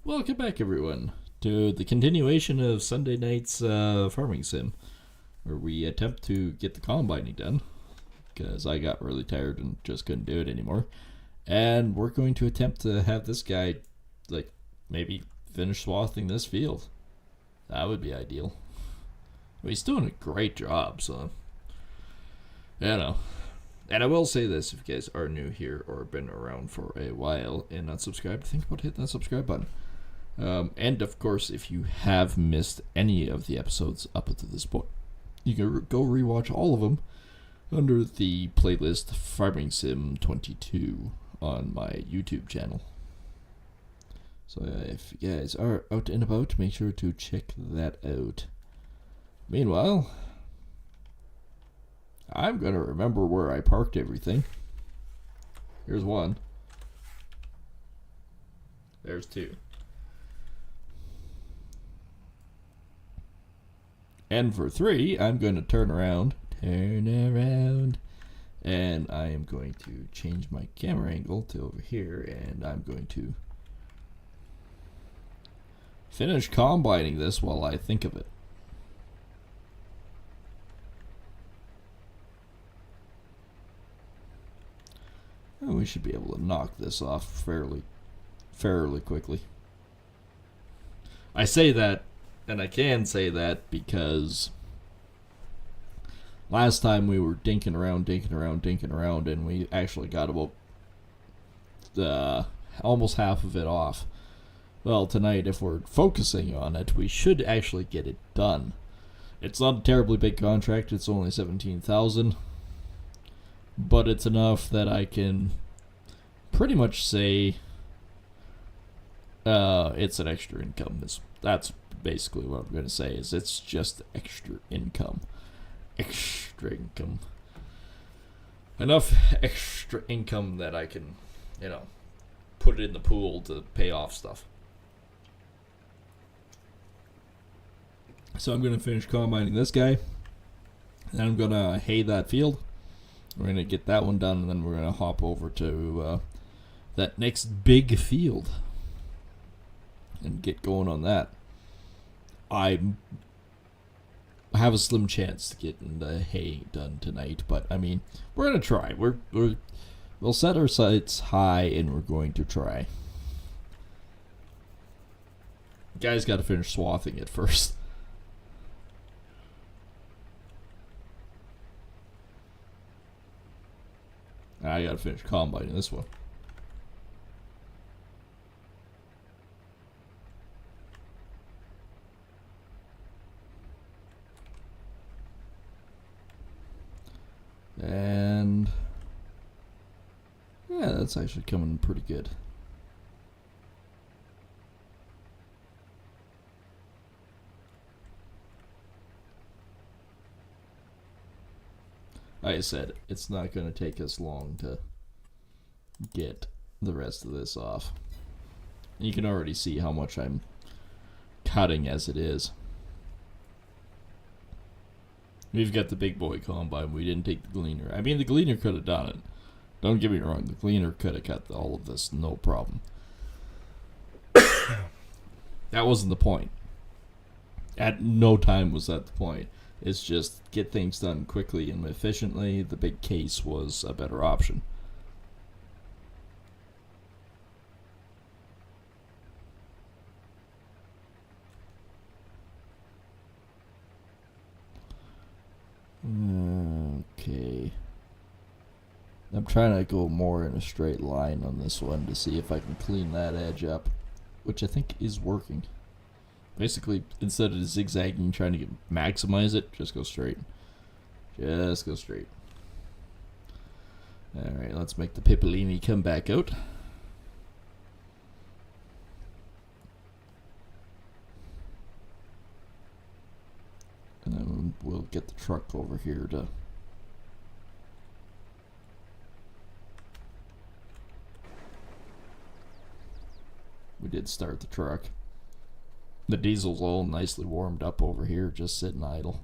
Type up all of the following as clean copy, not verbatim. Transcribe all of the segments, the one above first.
Welcome back, everyone, to the continuation of Sunday night's farming sim, where we attempt to get the combining done, because I got really tired and just couldn't do it anymore. And we're going to attempt to have this guy, like, maybe finish swathing this field. That would be ideal. Well, he's doing a great job, so, you know. And I will say this, if you guys are new here or been around for a while and not subscribed, think about hitting that subscribe button. And of course, if you have missed any of the episodes up to this point, you can go rewatch all of them under the playlist Farming Sim 22 on my YouTube channel. So if you guys are out and about, make sure to check that out. Meanwhile, I'm going to remember where I parked everything. Here's one. There's two. And for 3, I'm going to turn around, and I am going to change my camera angle to over here, and I'm going to finish combining this while I think of it. And we should be able to knock this off fairly quickly. I say that, and I can say that because last time we were dinking around, and we actually got about almost half of it off. Well, tonight, if we're focusing on it, we should actually get it done. It's not a terribly big contract, it's only 17,000, but it's enough that I can pretty much say it's an extra income. That's basically what I'm going to say, is it's just extra income. Enough extra income that I can, put it in the pool to pay off stuff. So I'm going to finish combining this guy. Then I'm going to hay that field. We're going to get that one done, and then we're going to hop over to that next big field and get going on that. I have a slim chance to get the hay done tonight, but I mean, we're gonna try. We'll set our sights high, and we're going to try. Guy's got to finish swathing it first. I got to finish combining this one. And yeah, that's actually coming pretty good. Like I said, it's not going to take us long to get the rest of this off. You can already see how much I'm cutting as it is. We've got the big boy combine. We didn't take the gleaner. I mean, the gleaner could have done it. Don't get me wrong. The gleaner could have cut all of this, no problem. That wasn't the point. At no time was that the point. It's just get things done quickly and efficiently. The big case was a better option. Okay. I'm trying to go more in a straight line on this one to see if I can clean that edge up, which I think is working. Basically, instead of zigzagging, trying to maximize it, just go straight. Just go straight. Alright, let's make the Pippolini come back out. And then we'll get the truck over here to... We did start the truck. The diesel's all nicely warmed up over here, just sitting idle.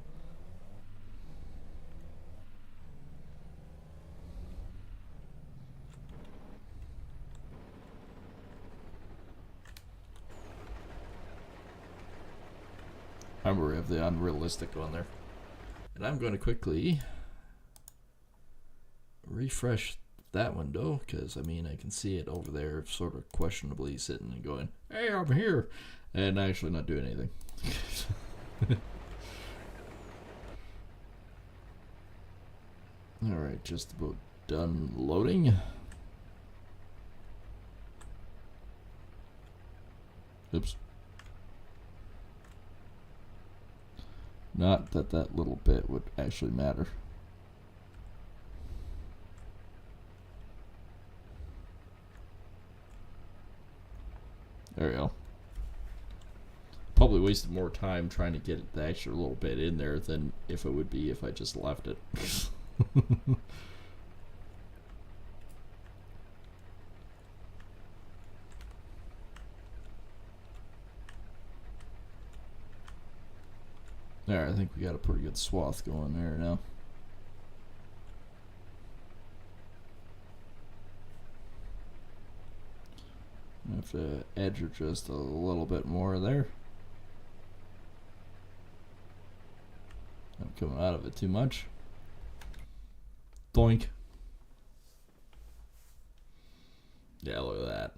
Remember, we have the unrealistic on there. And I'm going to quickly refresh that window, because, I mean, I can see it over there sort of questionably sitting and going, hey, I'm here, and actually not doing anything. Alright, just about done loading. Oops. Not that that little bit would actually matter. There we go. Probably wasted more time trying to get the extra little bit in there than if it would be if I just left it. There, I think we got a pretty good swath going there now. I have to edge it just a little bit more there. Not coming out of it too much. Doink. Yeah, look at that.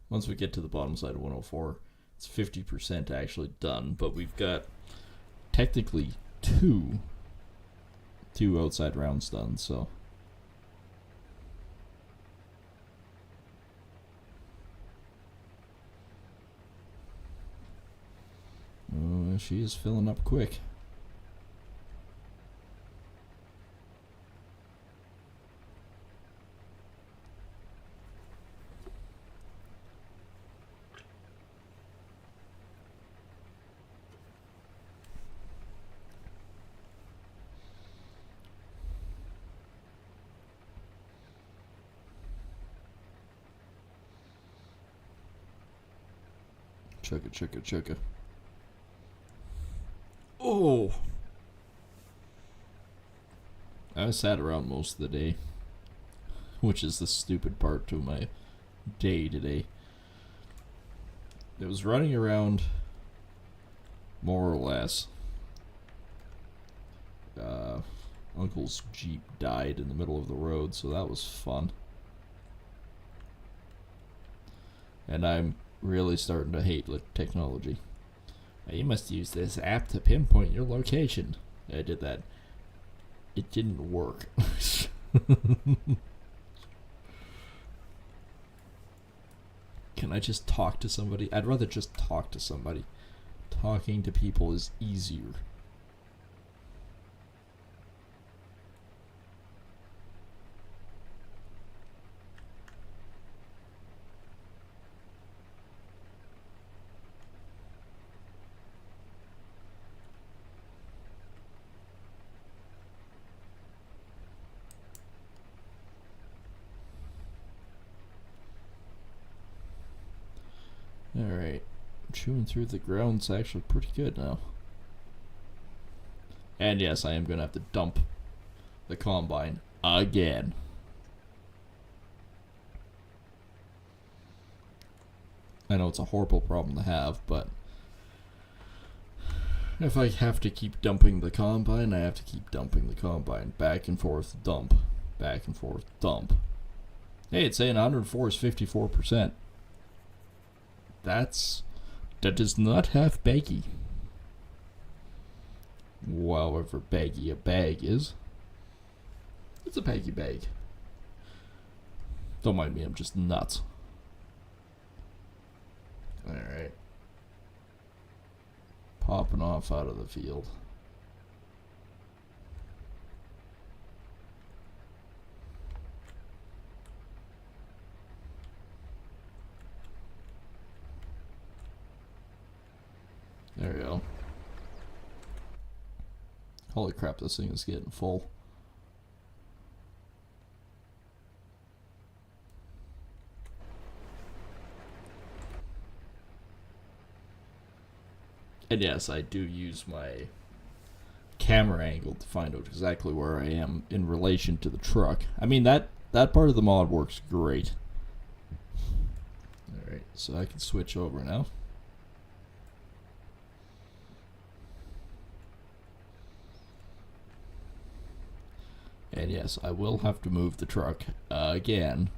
Once we get to the bottom side of 104, it's 50% actually done, but we've got technically two outside rounds done, so she is filling up quick. Chugga, chugga, chugga. Oh! I sat around most of the day, which is the stupid part to my day today. It was running around, more or less. Uncle's Jeep died in the middle of the road, so that was fun. And I'm really starting to hate technology. You must use this app to pinpoint your location. I did that. It didn't work. Can I just talk to somebody? I'd rather just talk to somebody. Talking to people is easier. Alright, chewing through the ground's actually pretty good now. And yes, I am going to have to dump the combine again. I know it's a horrible problem to have, but if I have to keep dumping the combine, I have to keep dumping the combine. Back and forth, dump. Back and forth, dump. Hey, it's saying 104 is 54%. That does not have baggy. However baggy a bag is. It's a baggy bag. Don't mind me, I'm just nuts. Alright. Popping off out of the field. There we go. Holy crap, this thing is getting full. And yes, I do use my camera angle to find out exactly where I am in relation to the truck. I mean, that part of the mod works great. Alright, so I can switch over now. And yes, I will have to move the truck again.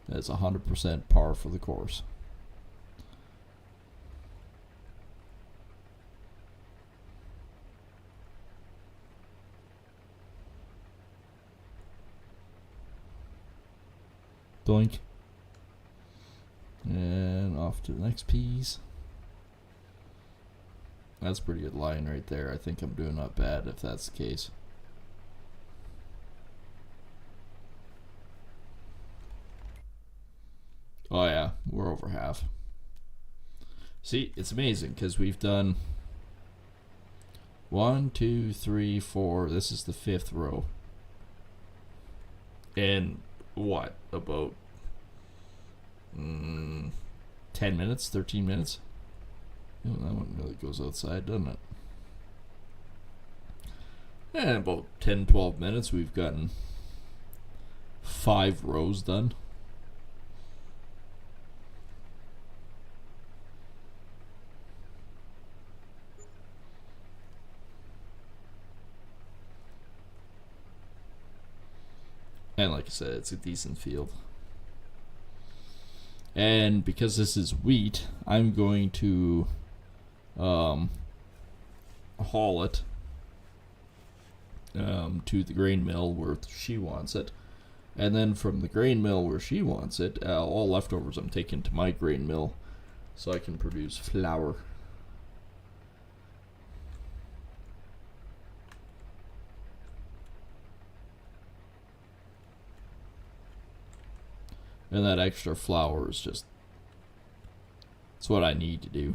That's 100% par for the course. Doink. And off to the next piece. That's a pretty good line right there. I think I'm doing not bad if that's the case. Oh yeah, we're over half. See, it's amazing because we've done 1, 2, 3, 4. This is the 5th row. In what? About 10 minutes, 13 minutes? Oh, that one really goes outside, doesn't it? And about 10, 12 minutes, we've gotten 5 rows done. And like I said, it's a decent field. And because this is wheat, I'm going to haul it to the grain mill where she wants it. And then from the grain mill where she wants it, all leftovers I'm taking to my grain mill so I can produce flour. And that extra flour is just, it's what I need to do.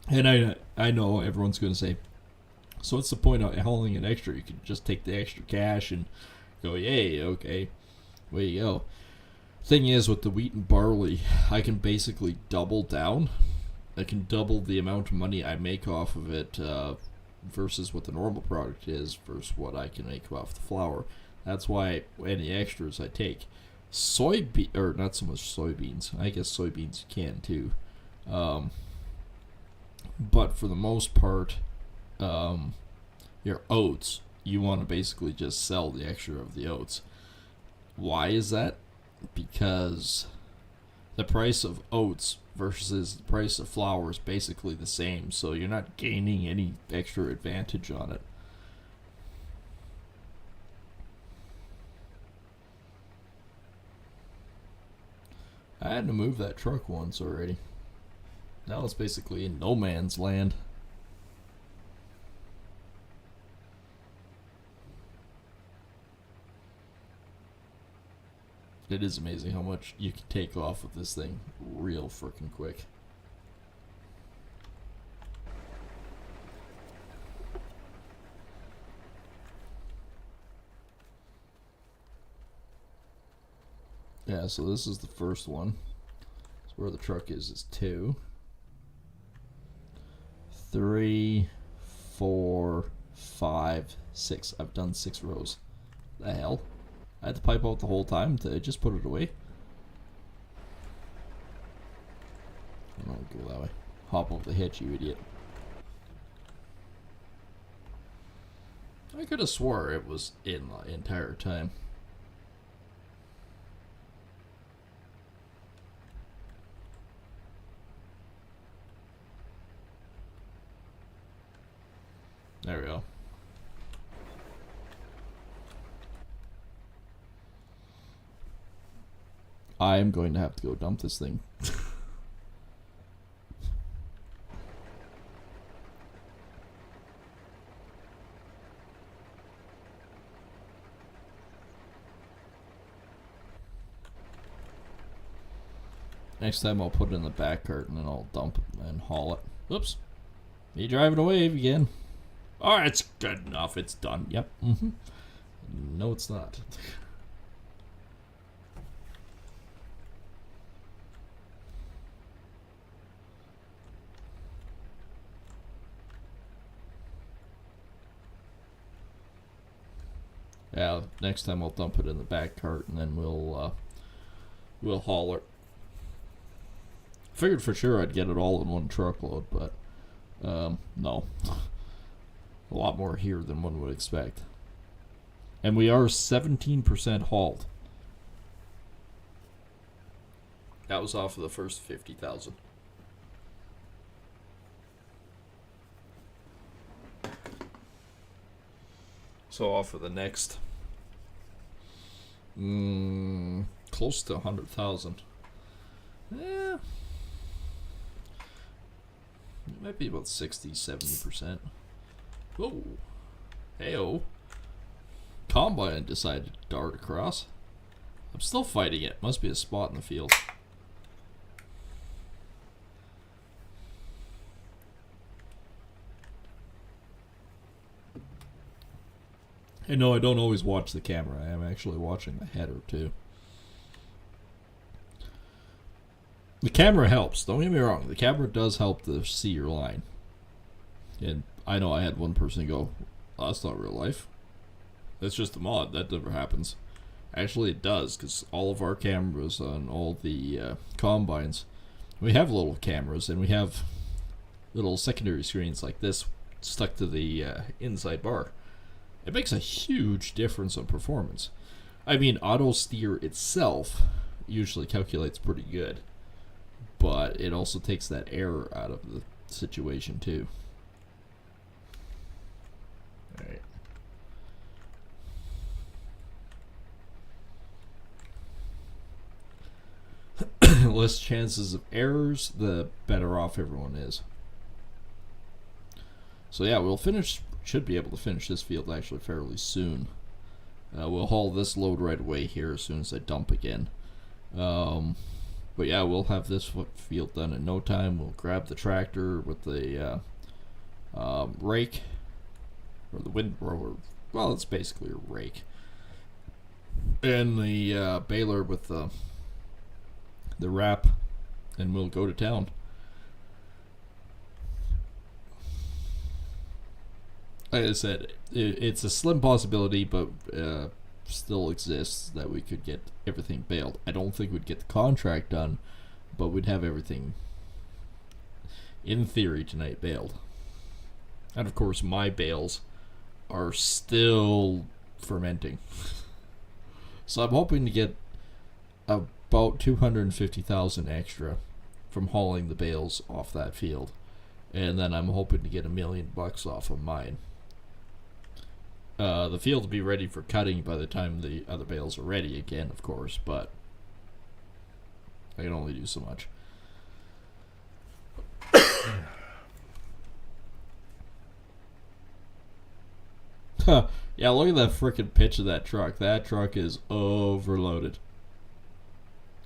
And I know everyone's going to say, so what's the point of hauling it extra? You can just take the extra cash and go, yay, okay, way you go. Thing is, with the wheat and barley, I can basically double down. I can double the amount of money I make off of it versus what the normal product is versus what I can make off the flour. That's why any extras I take. Or not so much soybeans. I guess soybeans you can too. But for the most part, your oats, you want to basically just sell the extra of the oats. Why is that? Because the price of oats versus the price of flour is basically the same, so you're not gaining any extra advantage on it. I had to move that truck once already. Now it's basically in no man's land. It is amazing how much you can take off of this thing real freaking quick. Yeah, so this is the first one. So where the truck is 2, 3, 4, 5, 6. I've done 6 rows. The hell? I had to pipe out the whole time to just put it away. I don't go that way. Hop over the hitch, you idiot. I could have swore it was in the entire time. There we go. I am going to have to go dump this thing. Next time I'll put it in the back cart and then I'll dump it and haul it. Oops. Me driving away again. Oh, it's good enough. It's done. Yep. No, it's not. Yeah, next time I'll dump it in the back cart and then we'll haul it. Figured for sure I'd get it all in one truckload, but no. A lot more here than one would expect. And we are 17% hauled. That was off of the first 50,000. So off of the next, close to 100,000. Yeah. It might be about 60-70%. Whoa. Heyo. Combine decided to dart across. I'm still fighting it. Must be a spot in the field. Hey, no, I don't always watch the camera. I am actually watching the header too. The camera helps. Don't get me wrong. The camera does help to see your line. And I know I had one person go, oh, that's not real life. That's just a mod. That never happens. Actually, it does, because all of our cameras on all the combines, we have little cameras, and we have little secondary screens like this stuck to the inside bar. It makes a huge difference on performance. I mean, auto steer itself usually calculates pretty good, but it also takes that error out of the situation too. Alright. Less chances of errors, the better off everyone is. So yeah, should be able to finish this field actually fairly soon. We'll haul this load right away here as soon as I dump again. But yeah, we'll have this field done in no time. We'll grab the tractor with the rake, or the windrower. Well, it's basically a rake. And the baler with the wrap, and we'll go to town. Like I said, it's a slim possibility, but still exists that we could get everything baled. I don't think we'd get the contract done, but we'd have everything, in theory, tonight baled. And of course, my bales are still fermenting. So I'm hoping to get about 250,000 extra from hauling the bales off that field. And then I'm hoping to get $1 million off of mine. The field will be ready for cutting by the time the other bales are ready again, of course, but I can only do so much. Yeah, look at that frickin' pitch of that truck. That truck is overloaded.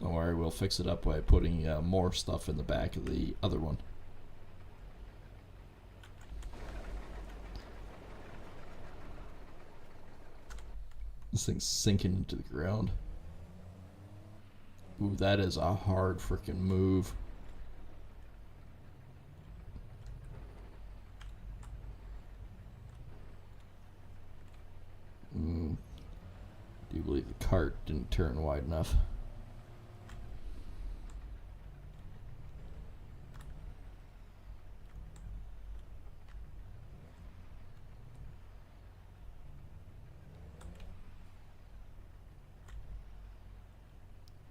Don't worry, we'll fix it up by putting more stuff in the back of the other one. This thing's sinking into the ground. Ooh, that is a hard freaking move. Do you believe the cart didn't turn wide enough?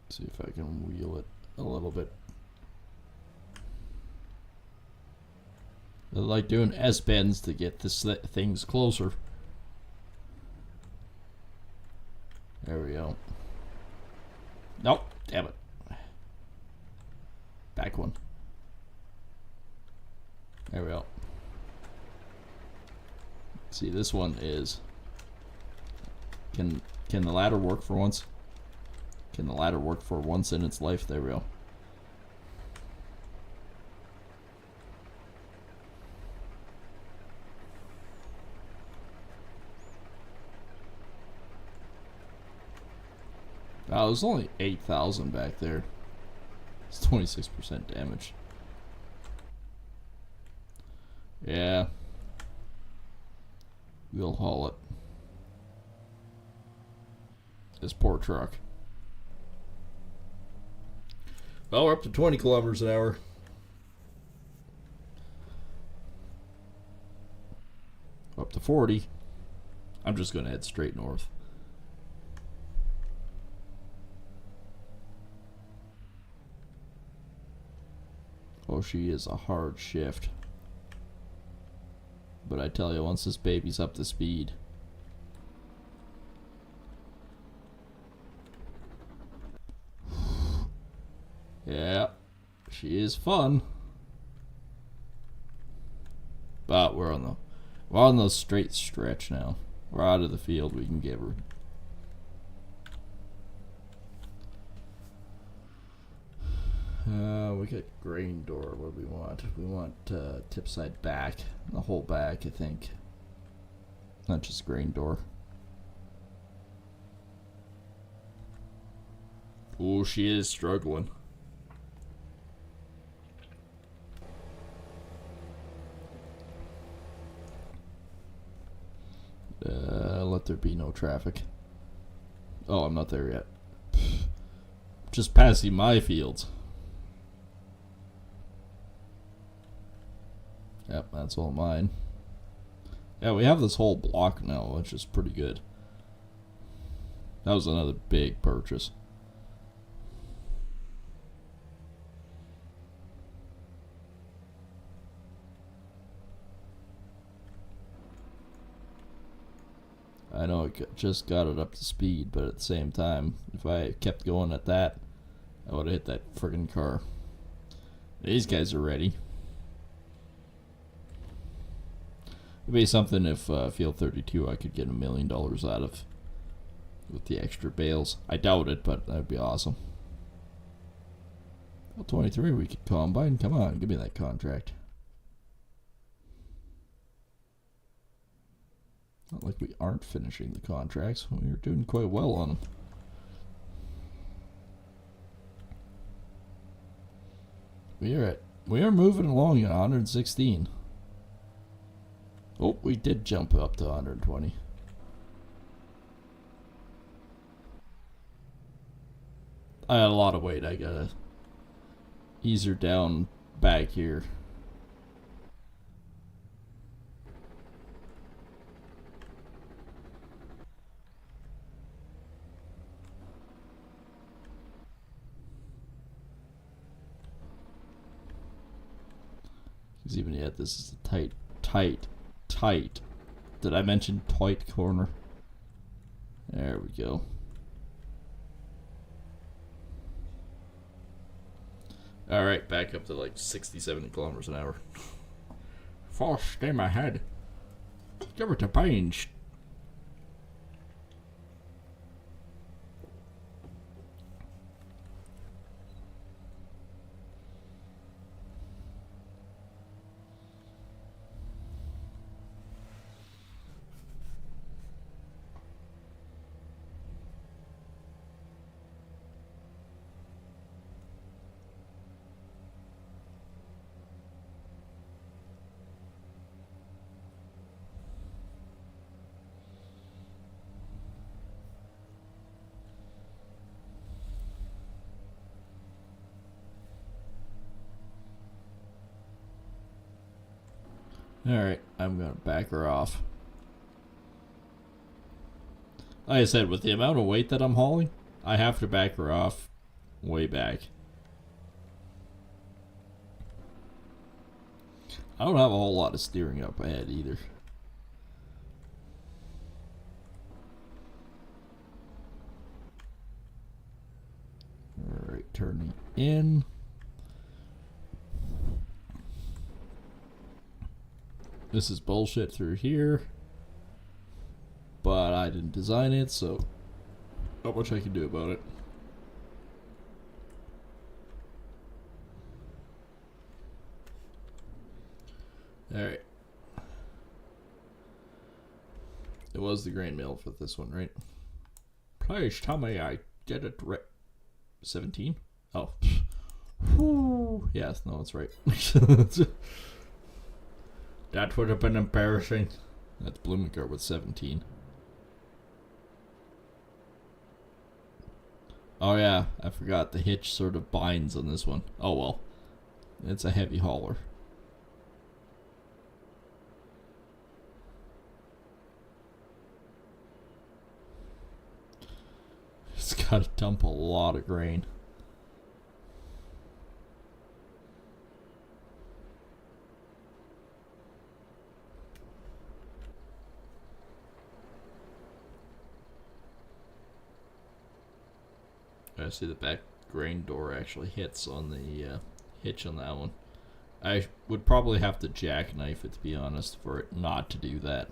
See if I can wheel it a little bit. I like doing S-bends to get this things closer. There we go. Nope, damn it. Back one. There we go. See, this one is... Can the ladder work for once? Can the ladder work for once in its life? There we go. Oh, there's only 8,000 back there. It's 26% damage. Yeah. We'll haul it. This poor truck. Well, we're up to 20 kilometers an hour. Up to 40. I'm just going to head straight north. Oh, she is a hard shift. But I tell you, once this baby's up to speed. Yeah, she is fun. But we're on the straight stretch now. We're out of the field. We can give her. We got grain door. What do we want? We want tip side back. The whole back, I think. Not just grain door. Oh, she is struggling. Let there be no traffic. Oh, I'm not there yet. Just passing my fields. Yep, that's all mine. Yeah, we have this whole block now, which is pretty good. That was another big purchase. I know it just got it up to speed, but at the same time, if I kept going at that, I would have hit that friggin' car. These guys are ready. It'd be something if Field 32 I could get $1 million out of with the extra bales. I doubt it, but that'd be awesome. Well, 23 we could combine. Come on, give me that contract. Not like we aren't finishing the contracts. We are doing quite well on them. We are moving along at 116. Oh, we did jump up to 120. I had a lot of weight. I gotta ease her down back here. Because even yet, this is a tight. Did I mention tight corner? There we go. Alright, back up to like 60, 70 kilometers an hour. Full steam ahead. Give it a pinch. Alright, I'm going to back her off. Like I said, with the amount of weight that I'm hauling, I have to back her off way back. I don't have a whole lot of steering up ahead either. Alright, turning in. This is bullshit through here. But I didn't design it, so not much I can do about it. Alright. It was the grain mill for this one, right? Please tell me I did it right. 17? Oh. Whew. Yes, no, that's right. That would have been embarrassing. That's Blumengar with 17. Oh yeah, I forgot the hitch sort of binds on this one. Oh well, it's a heavy hauler. It's got to dump a lot of grain. I see the back grain door actually hits on the hitch on that one. I would probably have to jackknife it, to be honest, for it not to do that.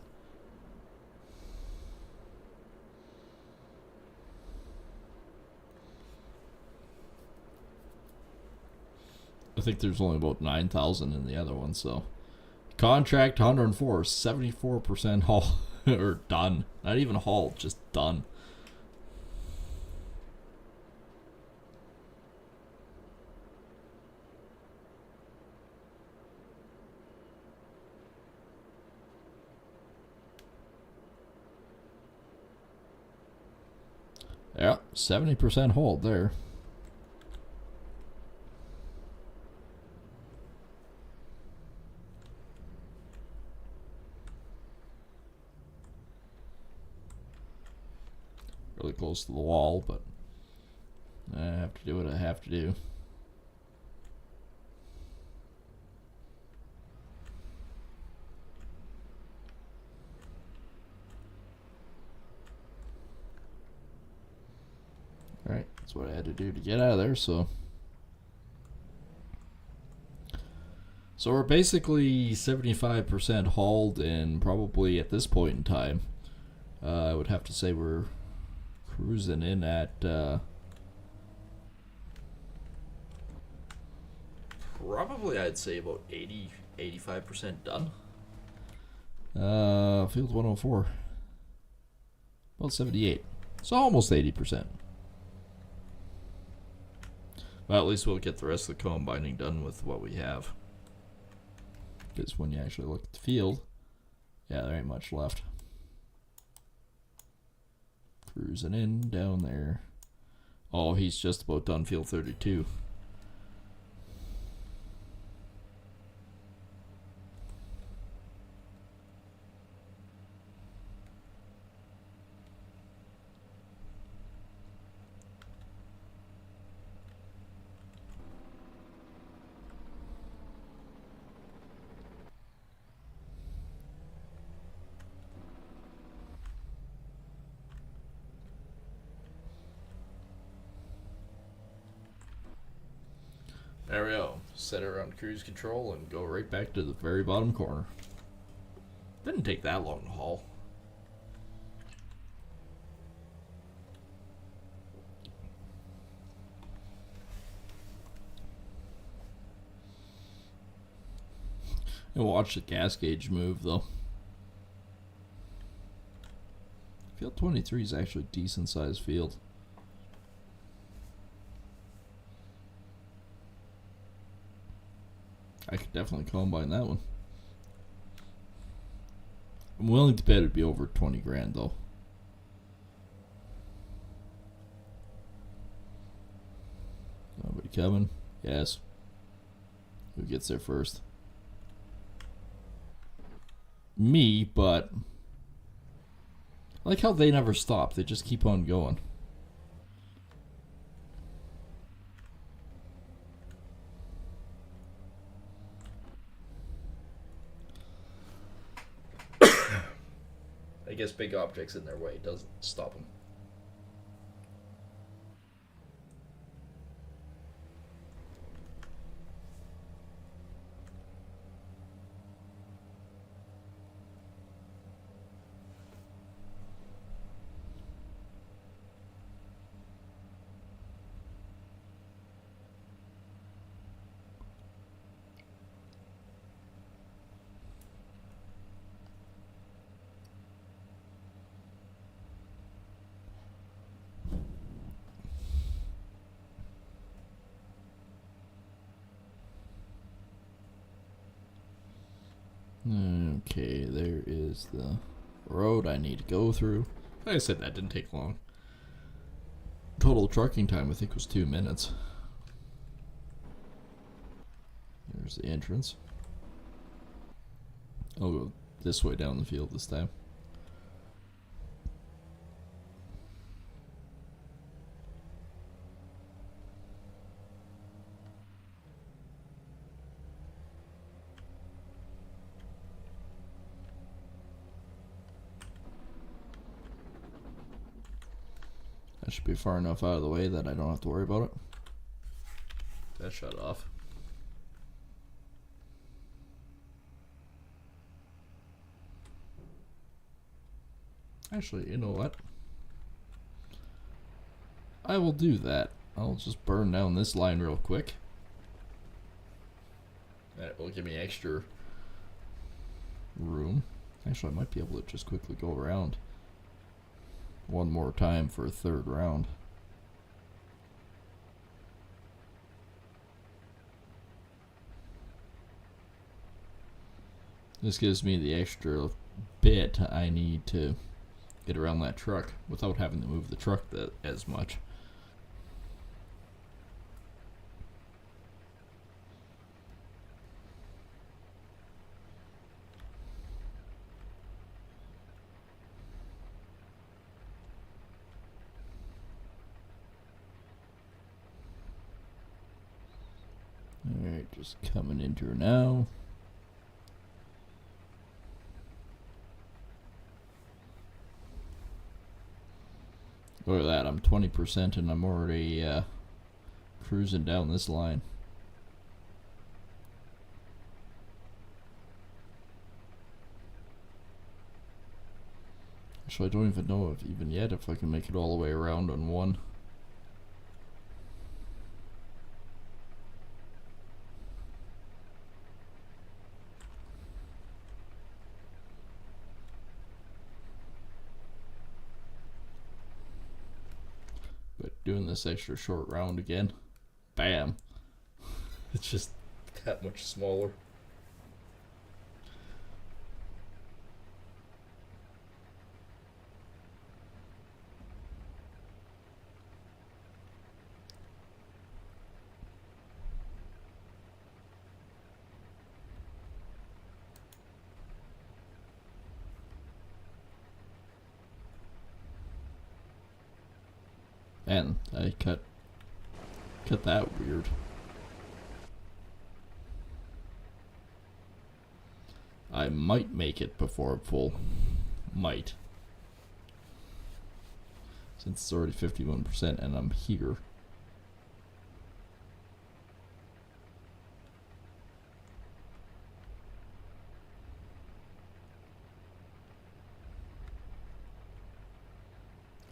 I think there's only about 9,000 in the other one, so. Contract 104, 74% haul, or done. Not even hauled, just done. Yeah, 70% hold there. Really close to the wall, but I have to do what I have to do. Alright, that's what I had to do to get out of there, so. So we're basically 75% hauled, and probably at this point in time, I would have to say we're cruising in at probably I'd say about 85% done. Field 104. About 78. So almost 80%. Well, at least we'll get the rest of the combining done with what we have. Because when you actually look at the field, yeah, there ain't much left. Cruising in down there. Oh, he's just about done field 32. There we go. Set her on cruise control and go right back to the very bottom corner. Didn't take that long to haul. And watch the gas gauge move though. Field 23 is actually a decent sized field. I could definitely combine that one. I'm willing to bet it'd be over 20 grand though. Nobody coming? Yes. Who gets there first? Me, but I like how they never stop. They just keep on going. I guess big objects in their way doesn't stop them. Okay, there is the road I need to go through. Like I said, that didn't take long. Total trucking time, I think, was 2 minutes. There's the entrance. I'll go this way down the field this time. That should be far enough out of the way that I don't have to worry about it. That shut off. Actually, you know what? I will do that. I'll just burn down this line real quick. That will give me extra room. Actually, I might be able to just quickly go around one more time for a third round. This gives me the extra bit I need to get around that truck without having to move the truck as much. Alright, just coming into her now. Look at that, I'm 20% and I'm already cruising down this line. So I don't even know if I can make it all the way around on one. Doing this extra short round again. Bam. It's just that much smaller. And I cut that weird. I might make it before full. Might. Since it's already 51% and I'm here.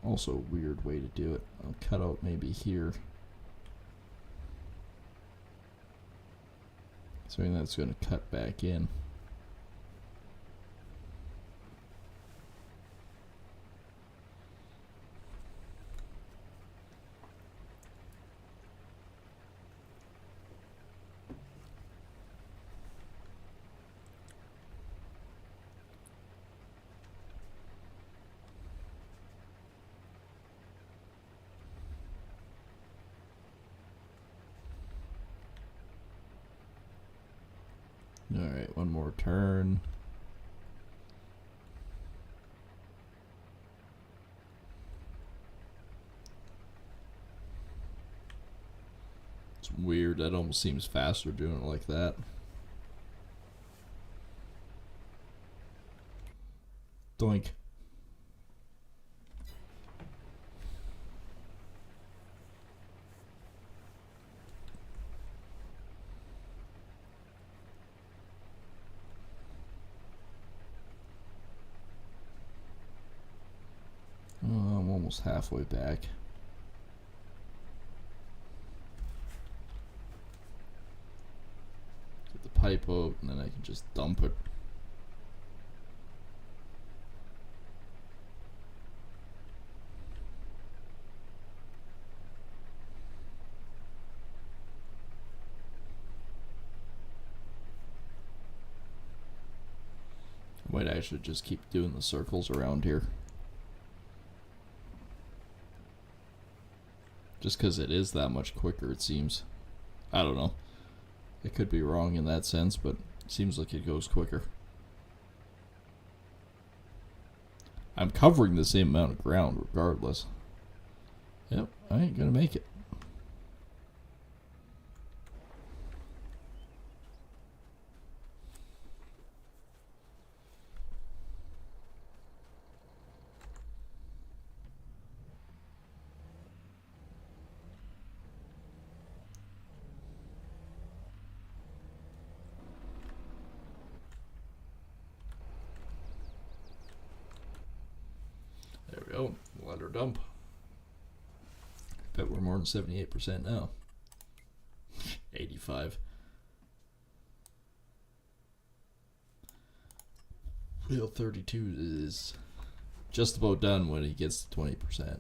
Also a weird way to do it. I'll cut out maybe here. So that's going to cut back in. Alright, one more turn. It's weird, that almost seems faster doing it like that. Doink. I'm almost halfway back. Get the pipe out and then I can just dump it. I might actually just keep doing the circles around here. Just because it is that much quicker, it seems. I don't know. It could be wrong in that sense, but it seems like it goes quicker. I'm covering the same amount of ground regardless. Yep, I ain't gonna make it. There we go. Let her dump. Bet we're more than 78% now. 85. Wheel 32 is just about done when he gets to 20%.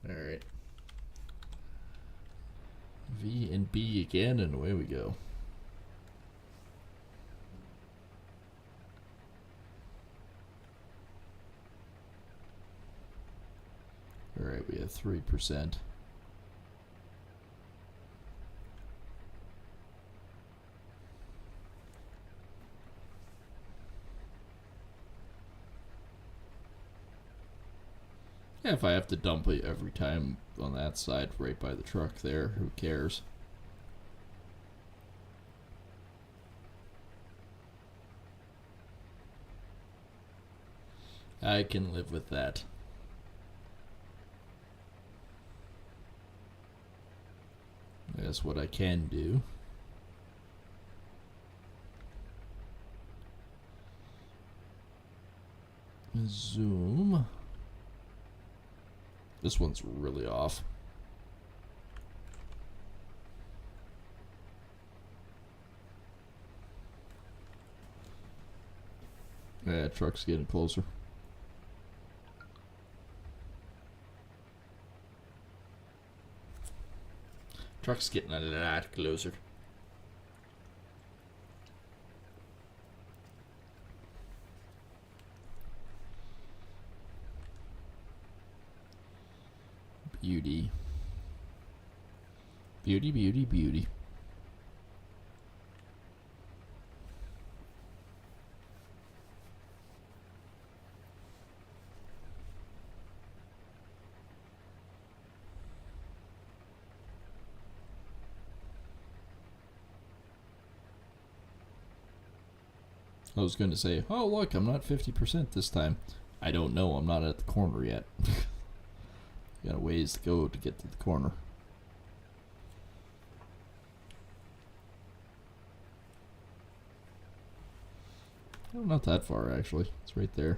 Alright. V and B again, and away we go. Alright, we have 3%. Yeah, if I have to dump it every time on that side right by the truck there, who cares? I can live with that. That's what I can do. Zoom. This one's really off. Yeah, truck's getting closer. Truck's getting a lot closer. Beauty. Beauty, beauty, beauty. I was going to say, oh look, I'm not 50% this time. I don't know, I'm not at the corner yet. Got a ways to go to get to the corner. Oh, not that far actually. It's right there.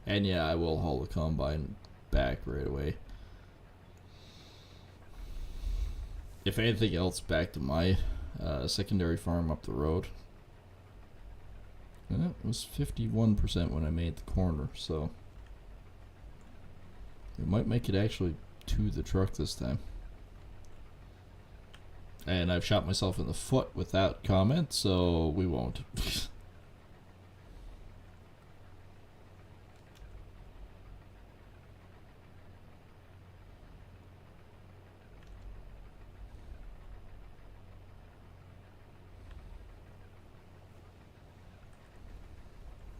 And yeah, I will haul the combine back right away. If anything else, back to my secondary farm up the road. And it was 51% when I made the corner, so we might make it actually to the truck this time. And I've shot myself in the foot with that comment, so we won't.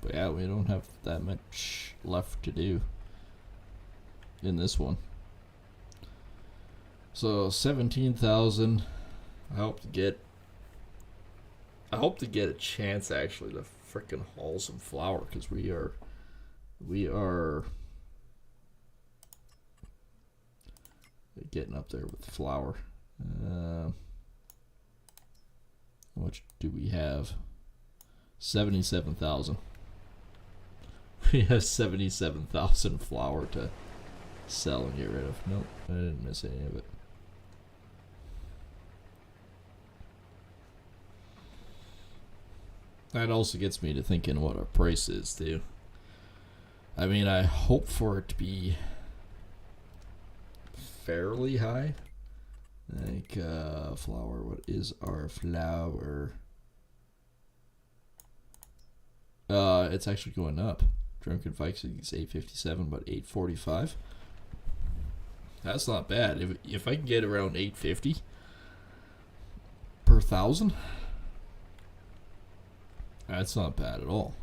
But yeah, we don't have that much left to do in this one. So 17,000. I hope to get a chance actually to frickin' haul some flour, because we are getting up there with flour. How much do we have? 77,000. We have 77,000 flour to sell and get rid of. Nope, I didn't miss any of it. That also gets me to thinking what our price is, too. I mean, I hope for it to be fairly high. Like, flour. What is our flour? It's actually going up. Drunken Vikings 857, but 845. That's not bad. If I can get around 850 per 1,000, that's not bad at all.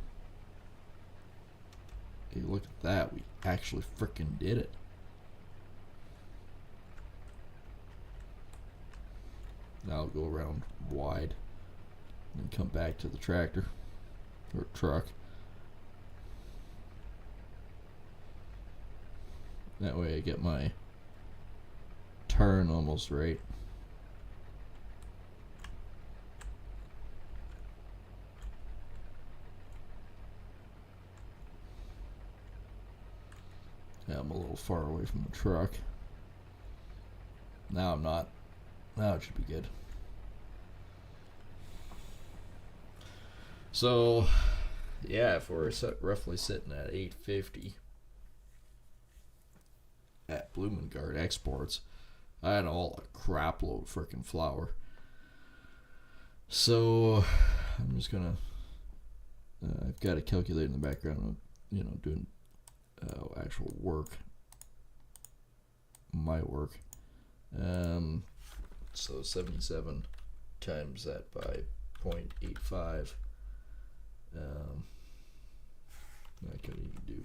Hey, look at that. We actually freaking did it. Now I'll go around wide and come back to the tractor or truck. That way I get my turn almost right. Yeah, I'm a little far away from the truck. Now I'm not. Now it should be good. So, yeah, if we're roughly sitting at 850 at Blumengard Exports, I had all a crap load of freaking flour. So, I'm just gonna. I've got a calculator in the background, doing actual work, my work. So 77 times that by 0.85. I could even do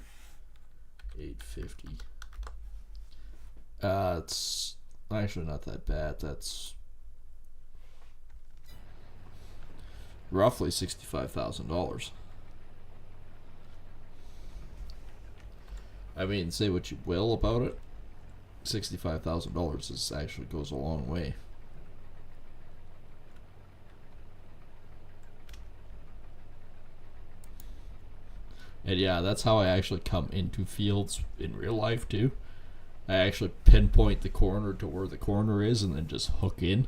850. It's actually not that bad. That's roughly $65,000. I mean, say what you will about it, $65,000 is actually goes a long way. And yeah, that's how I actually come into fields in real life too. I actually pinpoint the corner to where the corner is and then just hook in.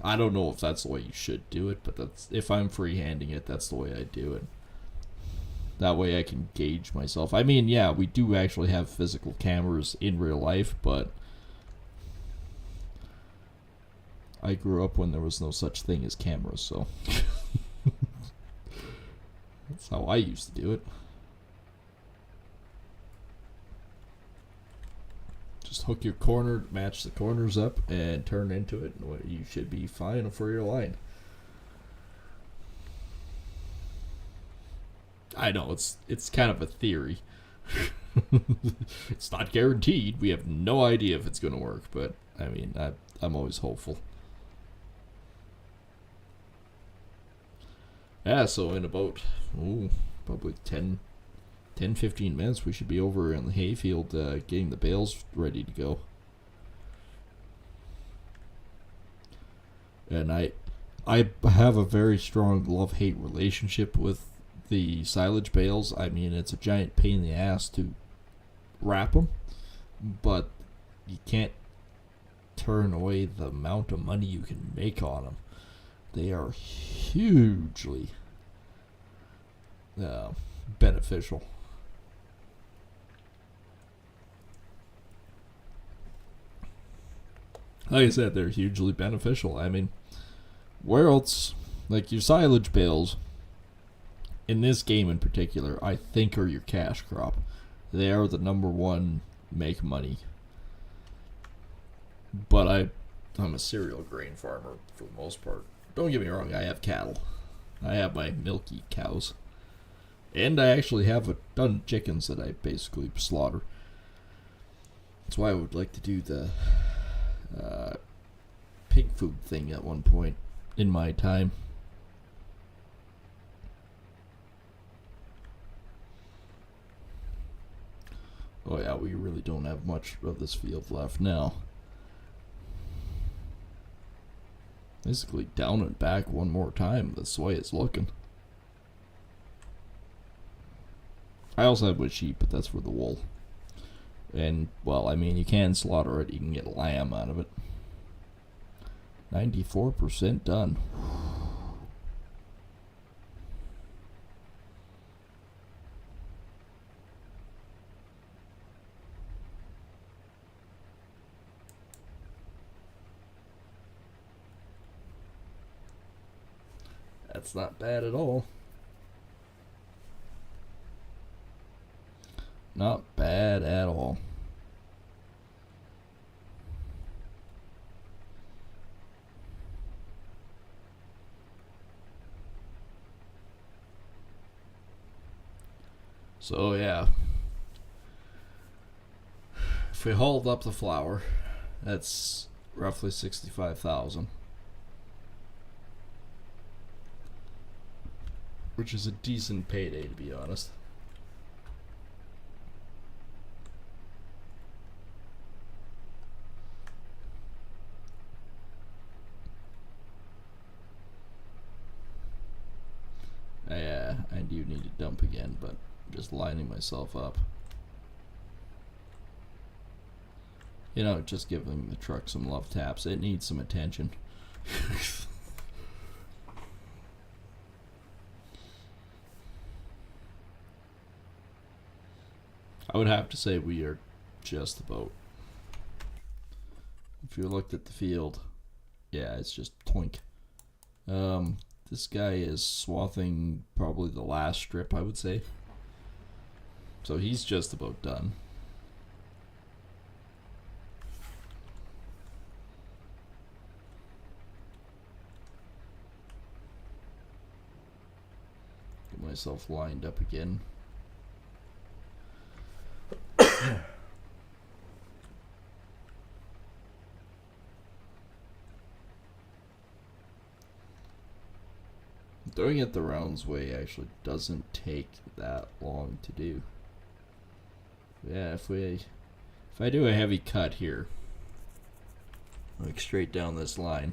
I don't know if that's the way you should do it, but that's if I'm freehanding it, that's the way I do it. That way I can gauge myself. I mean, yeah, we do actually have physical cameras in real life, but I grew up when there was no such thing as cameras, so that's how I used to do it. Just hook your corner, match the corners up, and turn into it, and you should be fine for your line. I know, it's kind of a theory. It's not guaranteed. We have no idea if it's going to work, but I mean, I'm always hopeful. Yeah, so in about, probably 10-15 minutes, we should be over in the hayfield getting the bales ready to go. And I have a very strong love-hate relationship with the silage bales. I mean, it's a giant pain in the ass to wrap them, but you can't turn away the amount of money you can make on them. They are hugely beneficial. Like I said, they're hugely beneficial. I mean, where else, like your silage bales, in this game in particular, I think are your cash crop. They are the number one make money. But I'm a cereal grain farmer for the most part. Don't get me wrong, I have cattle. I have my milky cows. And I actually have a ton of chickens that I basically slaughter. That's why I would like to do the pig food thing at one point in my time. Oh yeah, we really don't have much of this field left now. Basically down and back one more time. That's the way it's looking. I also have my sheep, but that's for the wool. And, well, I mean, you can slaughter it. You can get lamb out of it. 94% done. That's not bad at all. Not bad at all. So yeah, if we hold up the flour, that's roughly 65,000, which is a decent payday, to be honest. Yeah, I do need to dump again, but I'm just lining myself up. You know, just giving the truck some love taps. It needs some attention. I would have to say we are just about. If you looked at the field, yeah, it's just toink. This guy is swathing probably the last strip, I would say. So he's just about done. Get myself lined up again. Doing it the rounds way actually doesn't take that long to do. Yeah, if I do a heavy cut here, like straight down this line,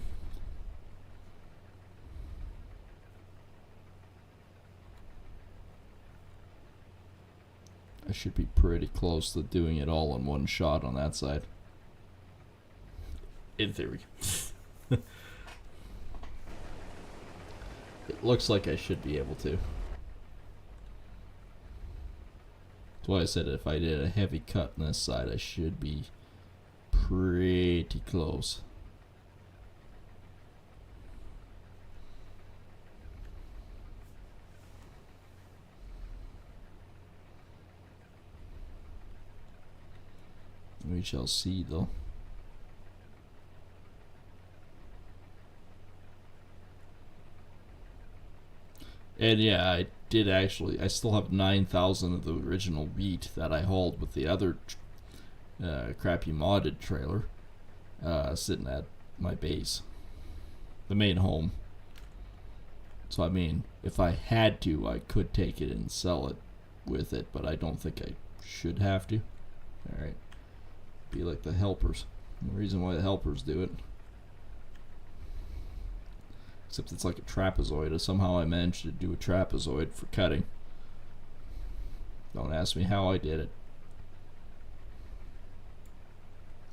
I should be pretty close to doing it all in one shot on that side. In theory. It looks like I should be able to. That's why I said if I did a heavy cut on this side, I should be pretty close. We shall see, though. And yeah, I did actually. I still have 9,000 of the original wheat that I hauled with the other crappy modded trailer sitting at my base, the main home. So I mean, if I had to, I could take it and sell it with it, but I don't think I should have to. Alright. Be like the helpers. The reason why the helpers do it. Except it's like a trapezoid. Somehow I managed to do a trapezoid for cutting. Don't ask me how I did it.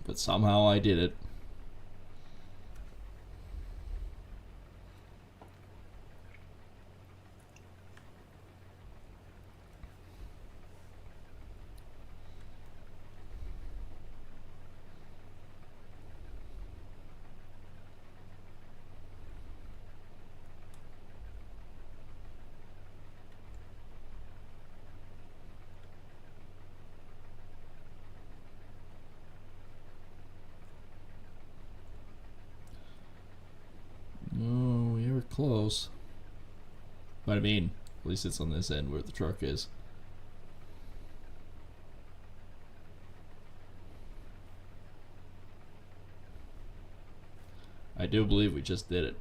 But somehow I did it. No, we were close. But I mean, at least it's on this end where the truck is. I do believe we just did it.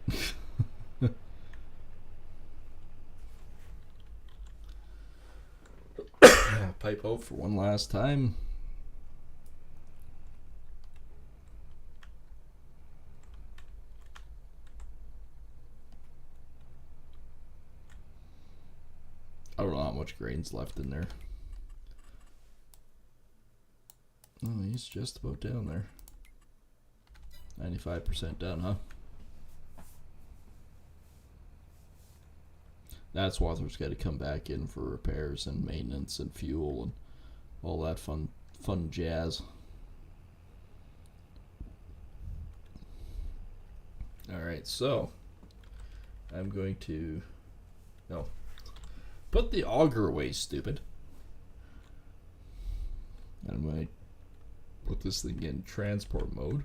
Pipe out for one last time. I don't know how much grain's left in there. Oh, he's just about down there. 95% done, huh? That's why there's got to come back in for repairs and maintenance and fuel and all that fun jazz. Alright, so I'm going to put the auger away, stupid. I'm going to put this thing in transport mode.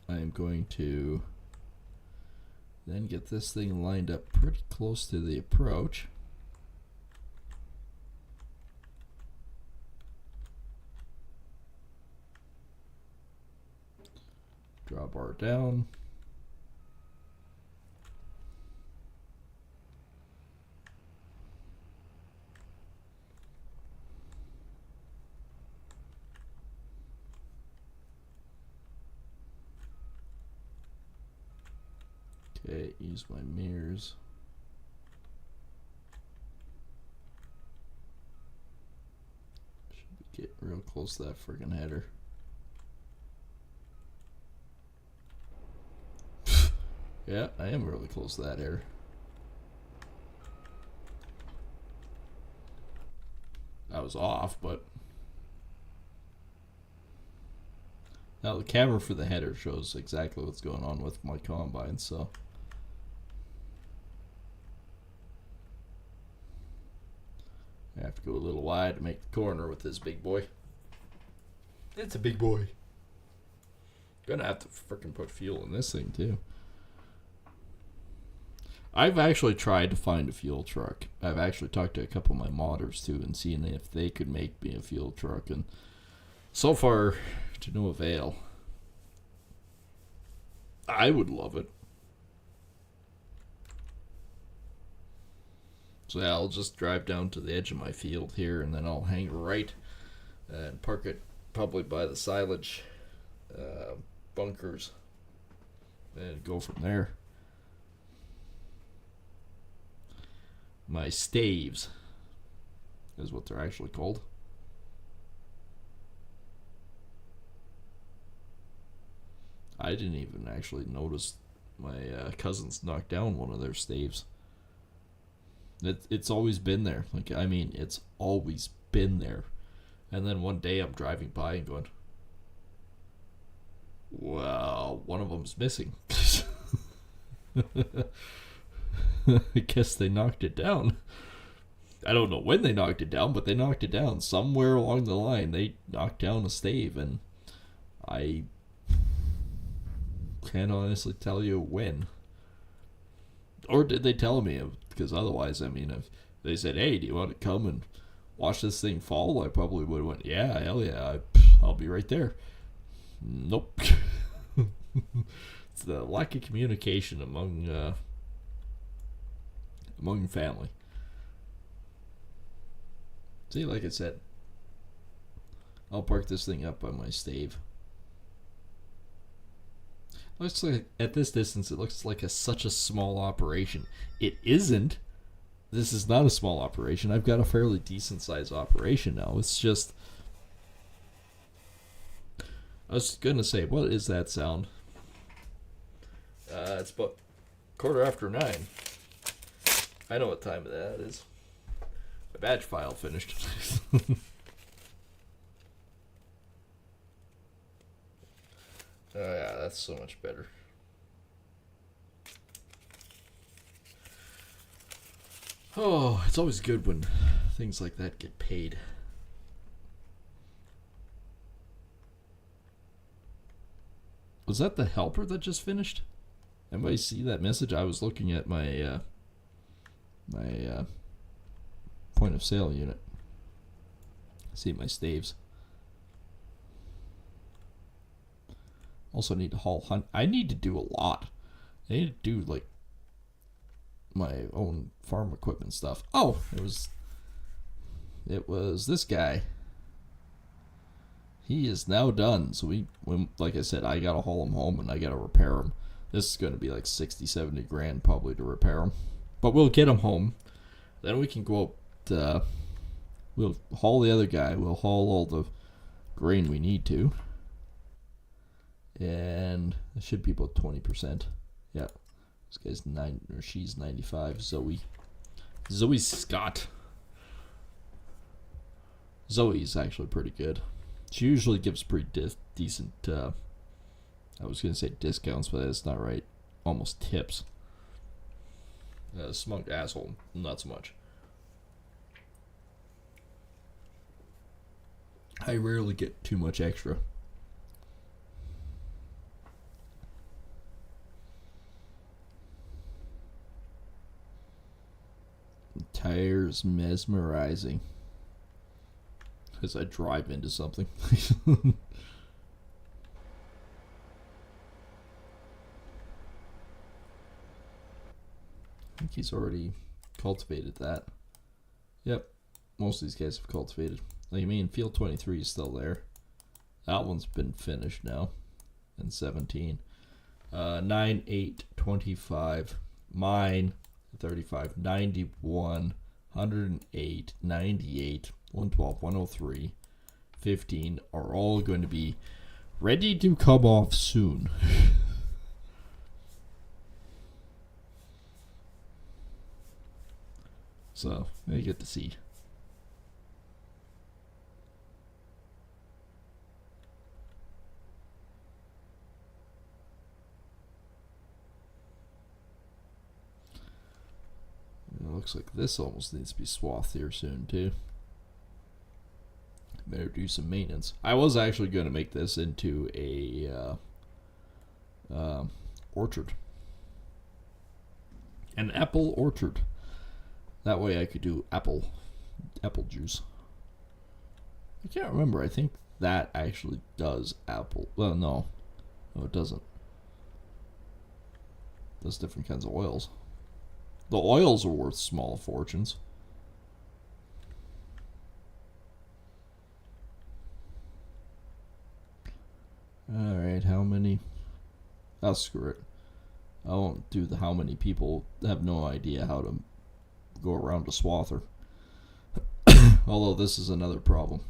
I'm going to then get this thing lined up pretty close to the approach. Drawbar down. Okay, use my mirrors. Should get real close to that friggin' header. Yeah, I am really close to that header. I was off, but now the camera for the header shows exactly what's going on with my combine, so I have to go a little wide to make the corner with this big boy. It's a big boy. Gonna have to frickin' put fuel in this thing too. I've actually tried to find a fuel truck. I've actually talked to a couple of my modders too and seen if they could make me a fuel truck, and so far to no avail. I would love it. So yeah, I'll just drive down to the edge of my field here, and then I'll hang right and park it probably by the silage bunkers and go from there. My staves is what they're actually called. I didn't even actually notice my cousins knocked down one of their staves. It's always been there. Like, I mean, it's always been there. And then one day I'm driving by and going, well, one of them's missing. I guess they knocked it down. I don't know when they knocked it down, but they knocked it down. Somewhere along the line, they knocked down a stave, and I can't honestly tell you when. Or did they tell me? Because otherwise, I mean, if they said, hey, do you want to come and watch this thing fall? I probably would have went, yeah, hell yeah, I'll be right there. Nope. It's the lack of communication among family. See, like I said, I'll park this thing up by my stave. Looks like at this distance, it looks like such a small operation. It isn't. This is not a small operation. I've got a fairly decent sized operation now. It's just, I was gonna say, what is that sound? It's about 9:15. I know what time of that is. My batch file finished. Oh yeah, that's so much better. Oh, it's always good when things like that get paid. Was that the helper that just finished? Anybody see that message? I was looking at my point of sale unit. See my staves. Also need to haul hunt. I need to do a lot. I need to do like my own farm equipment stuff. Oh, it was this guy. He is now done. So like I said, I gotta haul him home and I gotta repair him. This is going to be like 60, 70 grand probably to repair them. But we'll get them home. Then we can go out, we'll haul the other guy. We'll haul all the grain we need to. And it should be about 20%. Yeah. This guy's 9, or she's 95. Zoe Scott. Zoe's actually pretty good. She usually gives pretty decent, I was going to say discounts, but that's not right. Almost tips. Smug asshole, not so much. I rarely get too much extra. Tires mesmerizing. Because I drive into something. I think he's already cultivated that. Yep. Most of these guys have cultivated. Like, I mean, Field 23 is still there. That one's been finished now. And 17. 9, 8, 25. Mine, 35, 91, 108, 98, 112, 103, 15 are all going to be ready to come off soon. So, I get to see. It looks like this almost needs to be swathed here soon, too. Better do some maintenance. I was actually going to make this into a orchard. An apple orchard. That way I could do apple juice. I can't remember. I think that actually does apple. Well, no. No, it doesn't. It does different kinds of oils. The oils are worth small fortunes. Alright, how many? I'll screw it. I won't do the how many people have no idea how to go around a swather. Although this is another problem.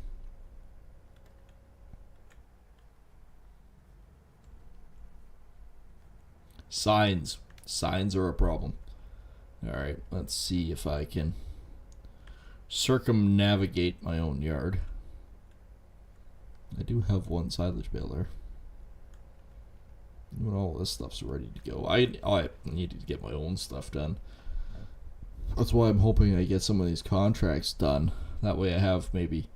Signs. Signs are a problem. Alright, let's see if I can circumnavigate my own yard. I do have one silage bale there. When all this stuff's ready to go. I need to get my own stuff done. That's why I'm hoping I get some of these contracts done. That way I have maybe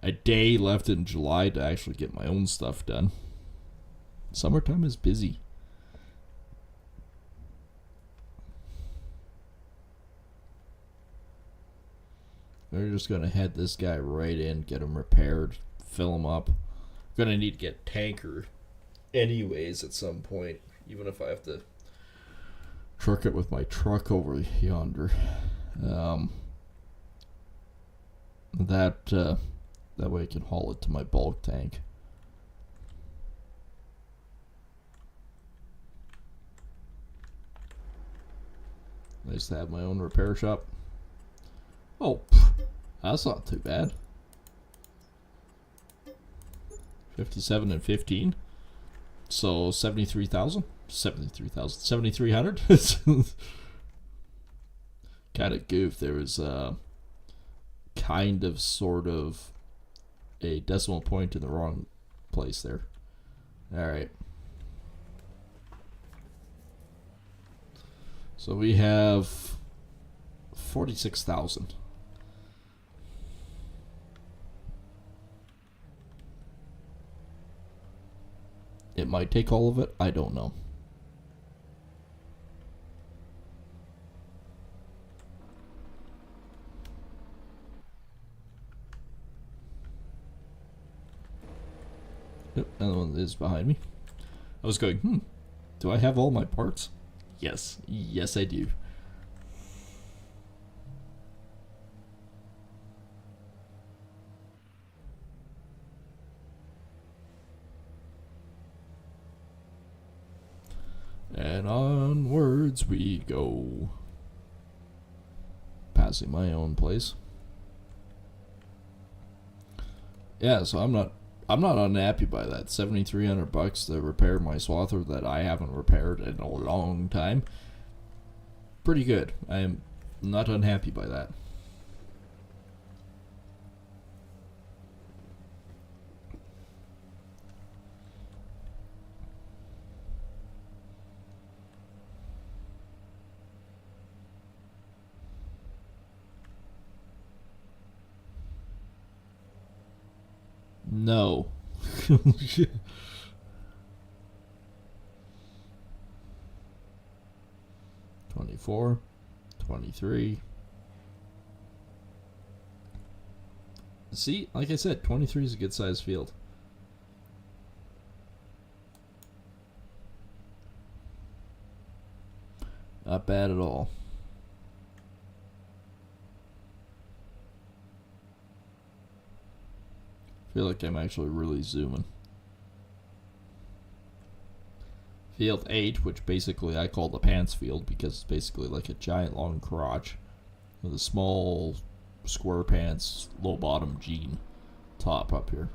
a day left in July to actually get my own stuff done. Summertime is busy. We're just going to head this guy right in, get him repaired, fill him up. Going to need to get a tanker anyways at some point, even if I have to truck it with my truck over yonder. That way I can haul it to my bulk tank. Nice to have my own repair shop. Oh, that's not too bad. 57 and 15. So 73,000? 7,300? Kind of goof. There was kind of sort of a decimal point in the wrong place there. Alright. So we have 46,000. It might take all of it. I don't know. Yep, another one is behind me. I was going, do I have all my parts? Yes. Yes, I do. And onwards we go. Passing my own place. Yeah, so I'm not unhappy by that. $7,300 to repair my swather that I haven't repaired in a long time. Pretty good. I am not unhappy by that. No. 24, 23. See, like I said, 23 is a good sized field. Not bad at all. I feel like I'm actually really zooming. Field 8, which basically I call the pants field because it's basically like a giant long crotch with a small square pants, low bottom jean top up here.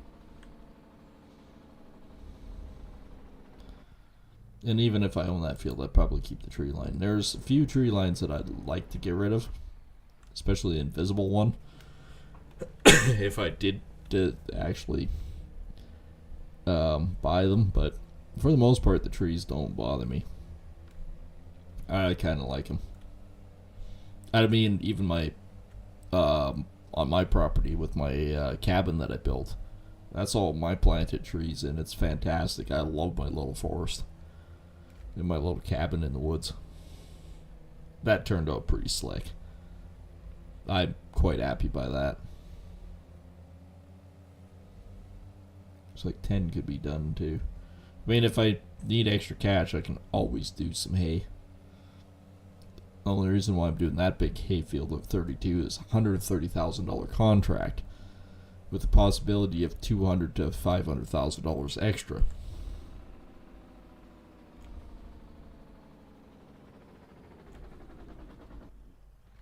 And even if I own that field, I'd probably keep the tree line. There's a few tree lines that I'd like to get rid of, especially the invisible one. If I did to actually buy them, but for the most part the trees don't bother me. I kind of like them. I mean, even my on my property with my cabin that I built, that's all my planted trees and it's fantastic. I love my little forest and my little cabin in the woods. That turned out pretty slick. I'm quite happy by that. It's like 10 could be done too. I mean, if I need extra cash, I can always do some hay. The only reason why I'm doing that big hay field of 32 is $130,000 contract with the possibility of $200,000 to $500,000 extra.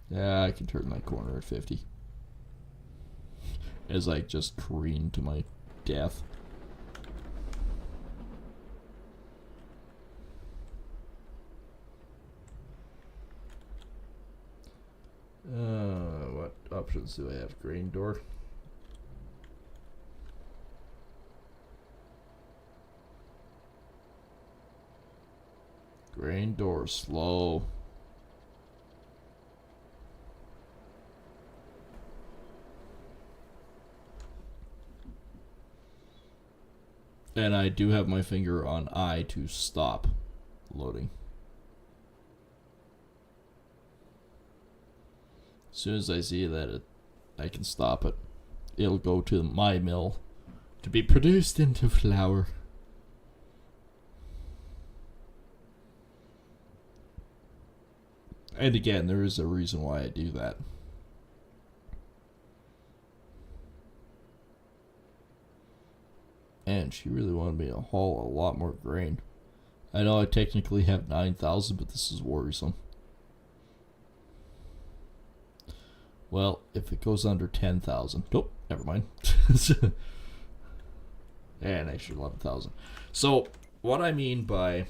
Yeah, I can turn that corner at 50 as I just careen to my death. What options do I have? Grain door. Grain door slow. And I do have my finger on I to stop loading. As soon as I see that I can stop it, it'll go to my mill to be produced into flour. And again, there is a reason why I do that. And she really wanted me to haul a lot more grain. I know I technically have 9,000, but this is worrisome. Well, if it goes under 10,000, nope, never mind. And extra 11,000. So, what I mean by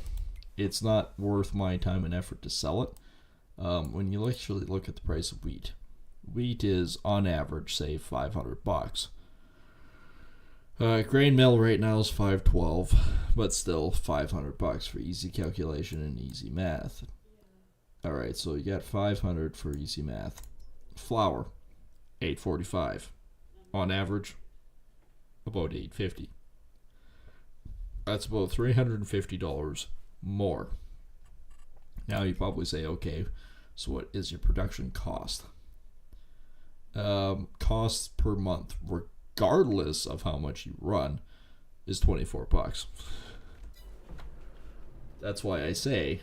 it's not worth my time and effort to sell it, when you actually look at the price of wheat, wheat is on average, say, $500. Grain mill right now is $512, but still $500 for easy calculation and easy math. All right, so you got $500 for easy math. Flour, $845. On average, about $850. That's about $350 more. Now you probably say, okay, so what is your production cost? Costs per month, regardless of how much you run, is $24. That's why I say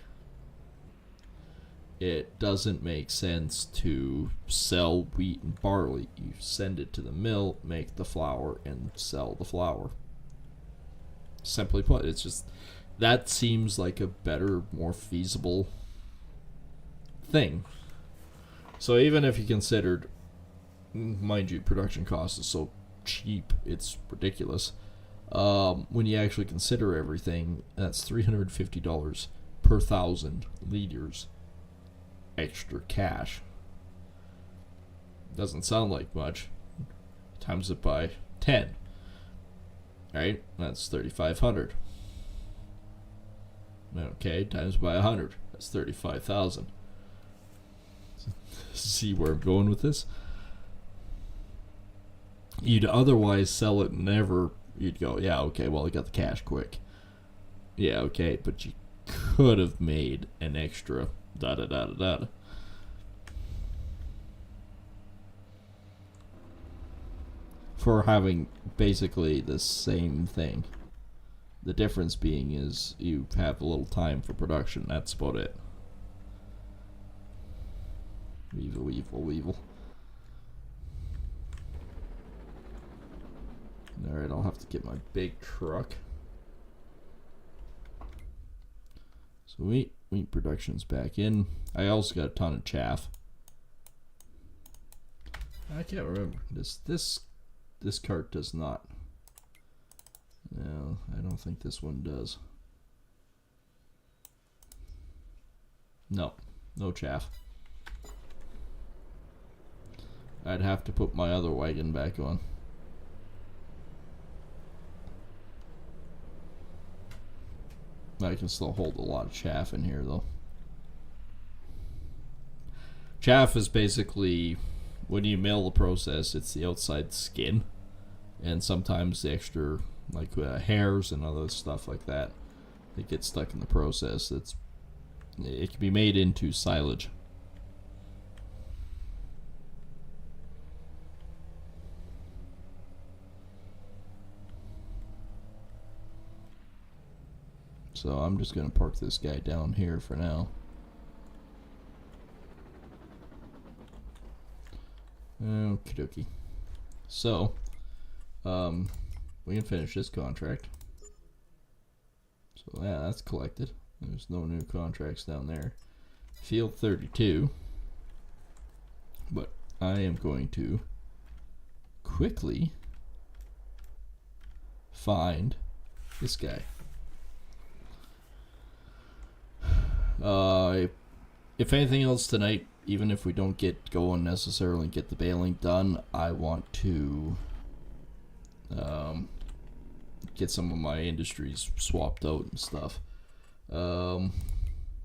it doesn't make sense to sell wheat and barley. You send it to the mill, make the flour, and sell the flour. Simply put, it's just that seems like a better, more feasible thing. So even if you considered, mind you, production cost is so cheap, it's ridiculous. When you actually consider everything, that's $350 per 1,000 liters extra cash. Doesn't sound like much. Times it by 10. Right? That's 3,500. Okay, times by 100. That's 35,000. See where I'm going with this? You'd otherwise sell it never. You'd go, yeah, okay, well, I got the cash quick. Yeah, okay, but you could have made an extra da-da-da-da-da. For having basically the same thing. The difference being is you have a little time for production. That's about it. Evil, evil, evil. Alright, I'll have to get my big truck. So wheat production's back in. I also got a ton of chaff. I can't remember. This cart does not. No, I don't think this one does. No chaff. I'd have to put my other wagon back on. I can still hold a lot of chaff in here though. Chaff is basically, when you mill the process, it's the outside skin, and sometimes the extra like hairs and other stuff like that get stuck in the process. It can be made into silage. So I'm just going to park this guy down here for now. Okie dokie. So, we can finish this contract. So yeah, that's collected. There's no new contracts down there. Field 32. But I am going to quickly find this guy. If anything else tonight, even if we don't get going necessarily and get the baling done, I want to get some of my industries swapped out and stuff.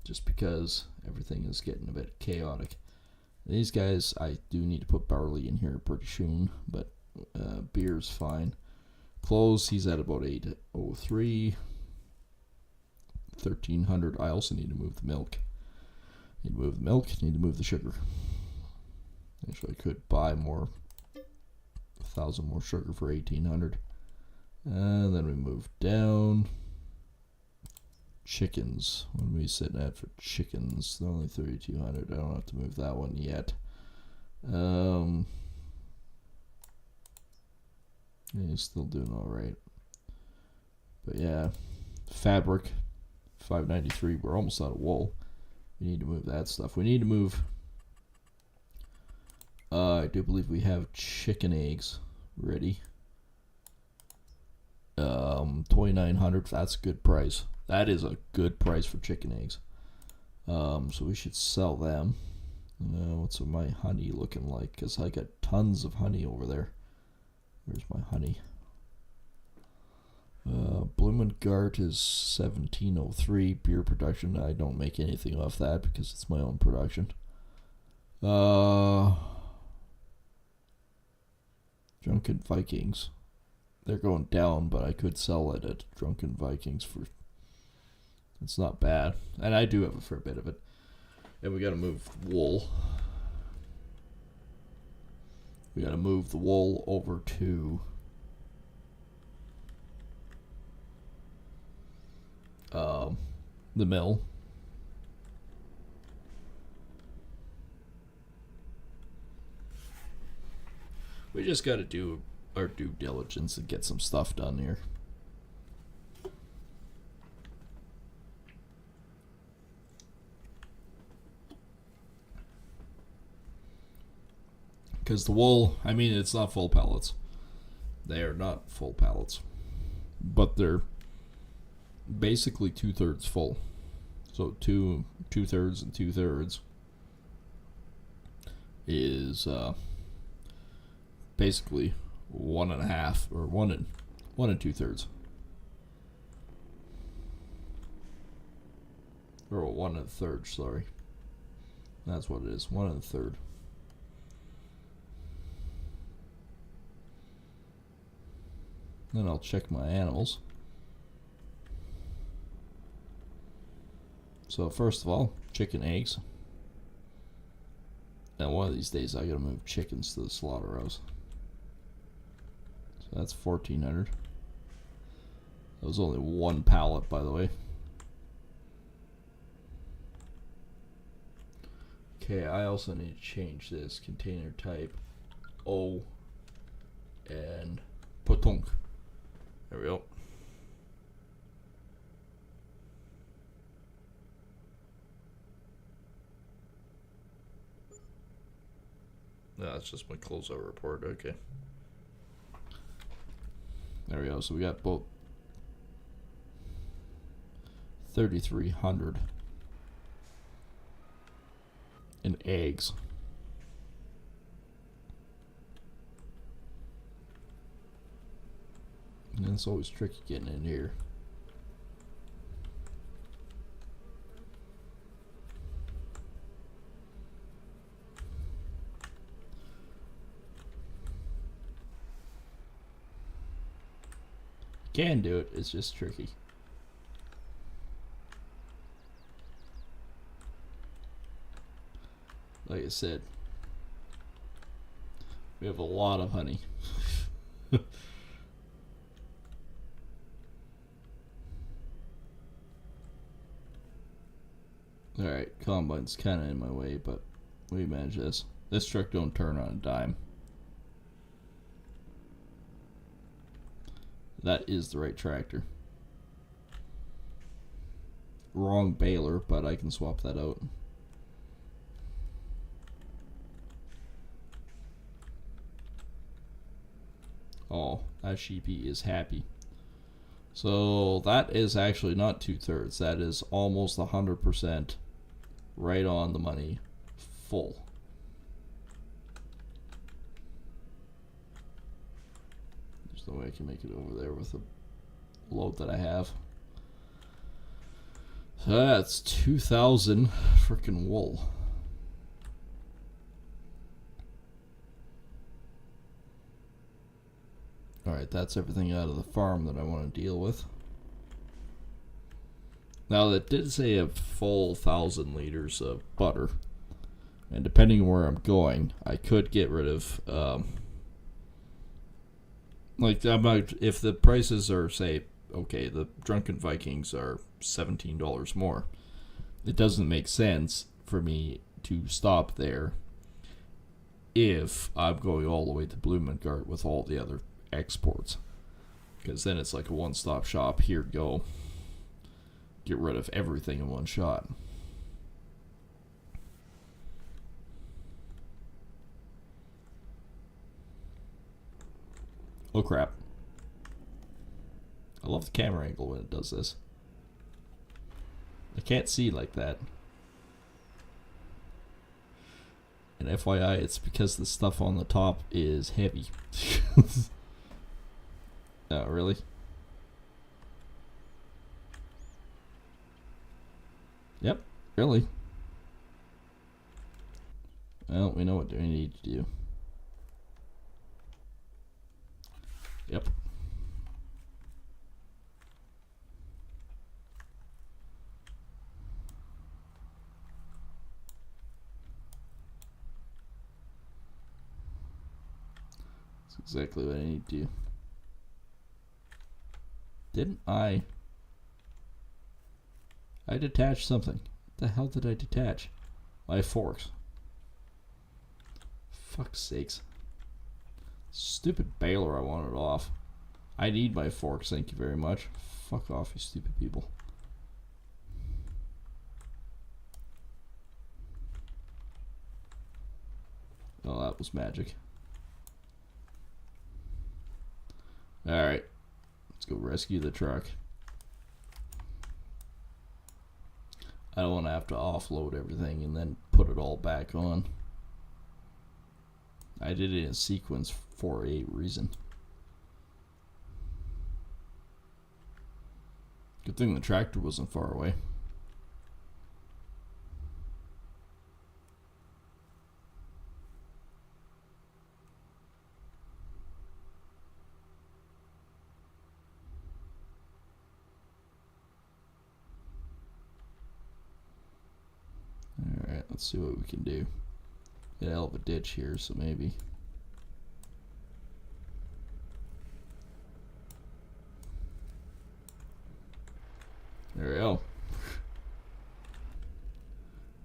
Just because everything is getting a bit chaotic. These guys, I do need to put barley in here pretty soon, but beer's fine. Clothes, he's at about 803. 1,300. I also need to move the milk. Need to move the milk. Need to move the sugar. Actually, I could buy more. 1,000 more sugar for 1,800. And then we move down. Chickens. What are we sitting at for chickens? They're only 3,200. I don't have to move that one yet. Yeah, he's still doing all right. But yeah, fabric. 593. We're almost out of wool. We need to move that stuff. We need to move. I do believe we have chicken eggs ready. 2,900. That's a good price. That is a good price for chicken eggs. So we should sell them. What's my honey looking like? Because I got tons of honey over there. Where's my honey? Bloemengart is 1,703. Beer production, I don't make anything off that because it's my own production. Drunken Vikings. They're going down, but I could sell it at Drunken Vikings for... It's not bad. And I do have a fair bit of it. And we gotta move wool. We gotta move the wool over to... the mill. We just got to do our due diligence and get some stuff done here. Because the wool, I mean, it's not full pallets. They are not full pallets. But they're basically 2/3 full. So two-thirds and 2/3 is basically 1.5 or 1 2/3. Or 1 1/3, sorry. That's what it is, 1 1/3. Then I'll check my animals. So first of all, chicken eggs. Now one of these days I gotta move chickens to the slaughterhouse. So that's 1,400. That was only one pallet, by the way. Okay, I also need to change this container type O and Potunk. There we go. No, that's just my closeout report. Okay. There we go. So we got both 3,300 in eggs. And it's always tricky getting in here. Can do it, it's just tricky. Like I said, we have a lot of honey. Alright, combine's kind of in my way, but we manage this. This truck don't turn on a dime. That is the right tractor. Wrong baler, but I can swap that out. Oh, that sheepy is happy. So that is actually not 2/3. That is almost 100% right on the money, full. There's no way I can make it over there with the load that I have. So that's 2,000 freaking wool. Alright, that's everything out of the farm that I want to deal with. Now, that did say a full 1,000 liters of butter. And depending on where I'm going, I could get rid of, if the prices are, say, okay, the Drunken Vikings are $17 more, it doesn't make sense for me to stop there if I'm going all the way to Bloemengart with all the other exports, because then it's like a one-stop shop. Here, go get rid of everything in one shot. Oh crap, I love the camera angle when it does this. I can't see like that. And FYI, it's because the stuff on the top is heavy. Oh, really? Yep, really. Well, we know what we need to do. Yep. That's exactly what I need to do. Didn't I detached something. What the hell did I detach? My forks. Fuck's sakes. Stupid baler, I wanted off. I need my forks, thank you very much. Fuck off, you stupid people. Oh, that was magic. Alright. Let's go rescue the truck. I don't want to have to offload everything and then put it all back on. I did it in sequence for a reason. Good thing the tractor wasn't far away. Alright, let's see what we can do. Get a hell of a ditch here, so maybe. There we go.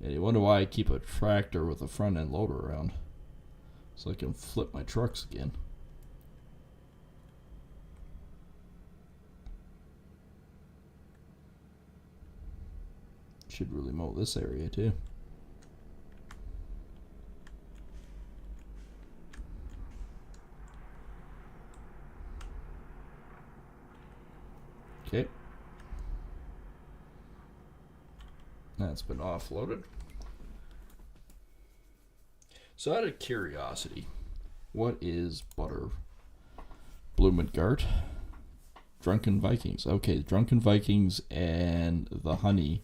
And you wonder why I keep a tractor with a front end loader around. So I can flip my trucks again. Should really mow this area too. Okay. That's been offloaded. So out of curiosity, what is butter? Bloomengart. Drunken Vikings. Okay, Drunken Vikings and the honey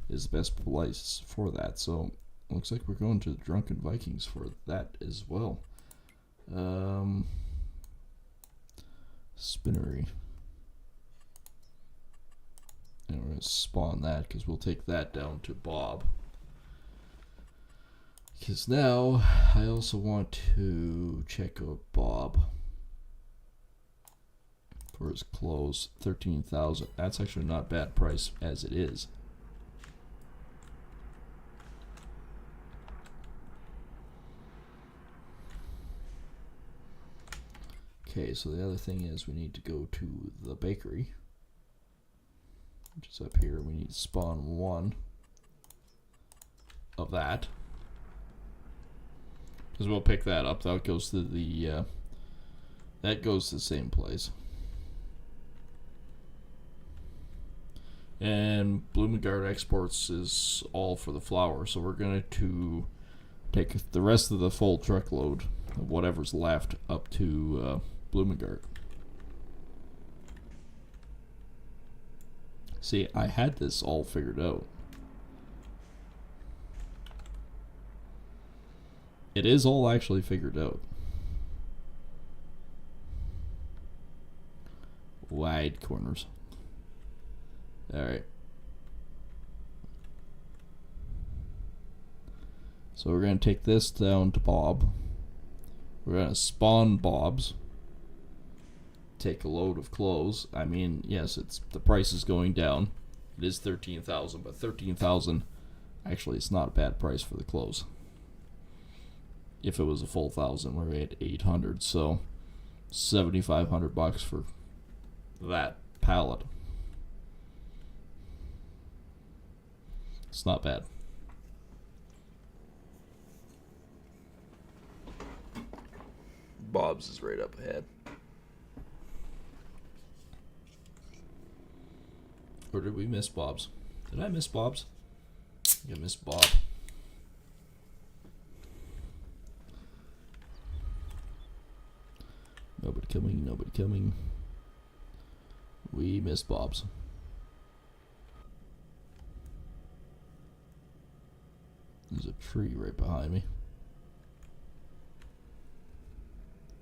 is the best place for that. So looks like we're going to the Drunken Vikings for that as well. Spinnery. And we're going to spawn that because we'll take that down to Bob. Because now I also want to check out Bob for his clothes. 13,000. That's actually not a bad price as it is. Okay, so the other thing is we need to go to the bakery, which is up here. We need to spawn one of that, because we'll pick that up. That goes to the same place. And Bloomengard Exports is all for the flour, so we're going to take the rest of the full truckload of whatever's left up to Bloomengard. See, I had this all figured out. It is all actually figured out. Wide corners. Alright. So we're going to take this down to Bob. We're going to spawn Bob's. Take a load of clothes. I mean, yes, it's the price is going down. It is 13,000, but 13,000 actually it's not a bad price for the clothes. If it was a full 1,000, we're at 800, so 7,500 bucks for that pallet. It's not bad. Bob's is right up ahead. Or did we miss Bob's? Did I miss Bob's? I think I missed Bob. Nobody coming, nobody coming. We missed Bob's. There's a tree right behind me.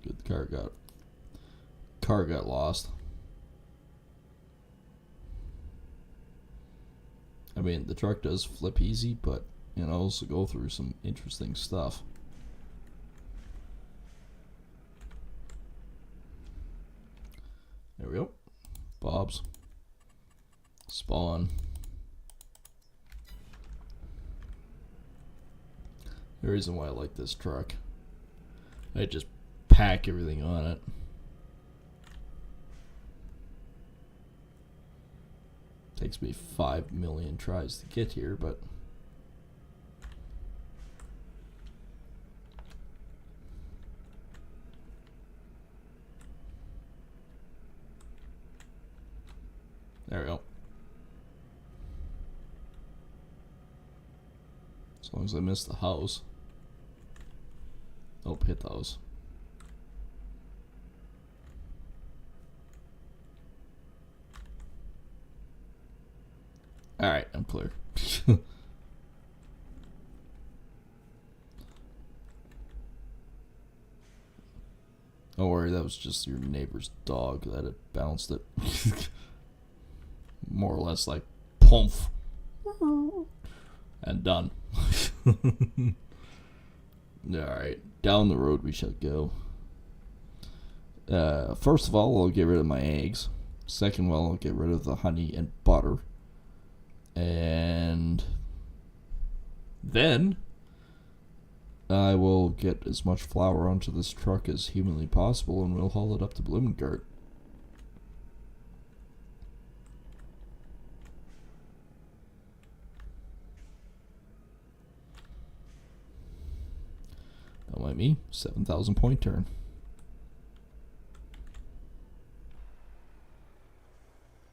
Good, the car got lost. I mean, the truck does flip easy, but you know, also go through some interesting stuff. There we go. Bob's. Spawn. The reason why I like this truck, I just pack everything on it. Takes me 5 million tries to get here, but There we go. As long as I miss the house. Oh, hit those. Alright, I'm clear. Don't worry, that was just your neighbor's dog that had bounced it. More or less like, poof. And done. Alright, down the road we shall go. First of all, I'll get rid of my eggs. Second of all, I'll get rid of the honey and butter. And then I will get as much flour onto this truck as humanly possible, and we'll haul it up to Bloomengart. Don't mind me, 7,000 point turn.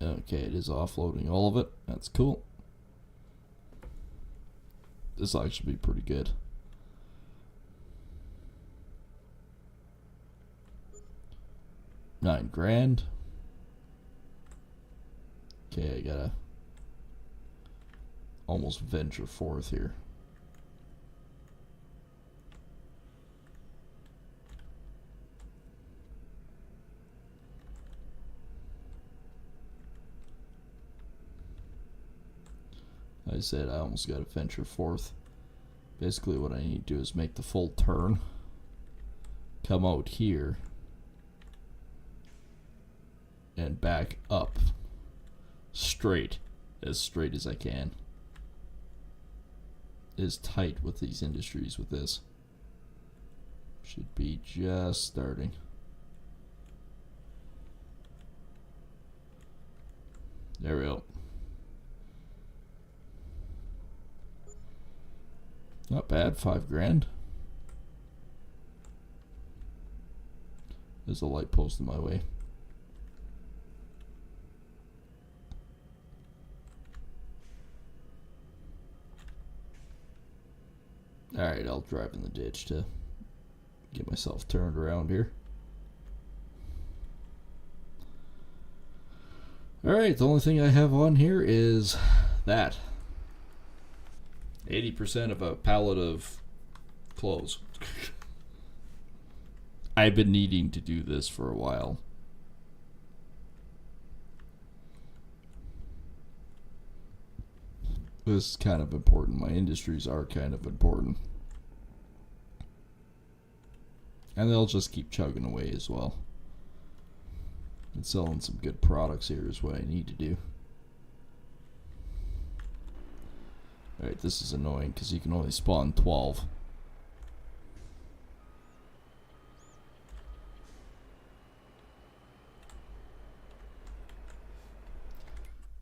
Okay, it is offloading all of it. That's cool. This will actually be pretty good. $9,000. Okay, I gotta almost venture forth here. I said I almost got to venture forth. Basically what I need to do is make the full turn, come out here, and back up straight as I can. It is tight with these industries with this. Should be just starting. There we go. Not bad, $5,000. There's a light post in my way. Alright, I'll drive in the ditch to get myself turned around here. Alright, the only thing I have on here is that. 80% of a pallet of clothes. I've been needing to do this for a while. This is kind of important. My industries are kind of important. And they'll just keep chugging away as well. And selling some good products here is what I need to do. Alright, this is annoying because you can only spawn 12.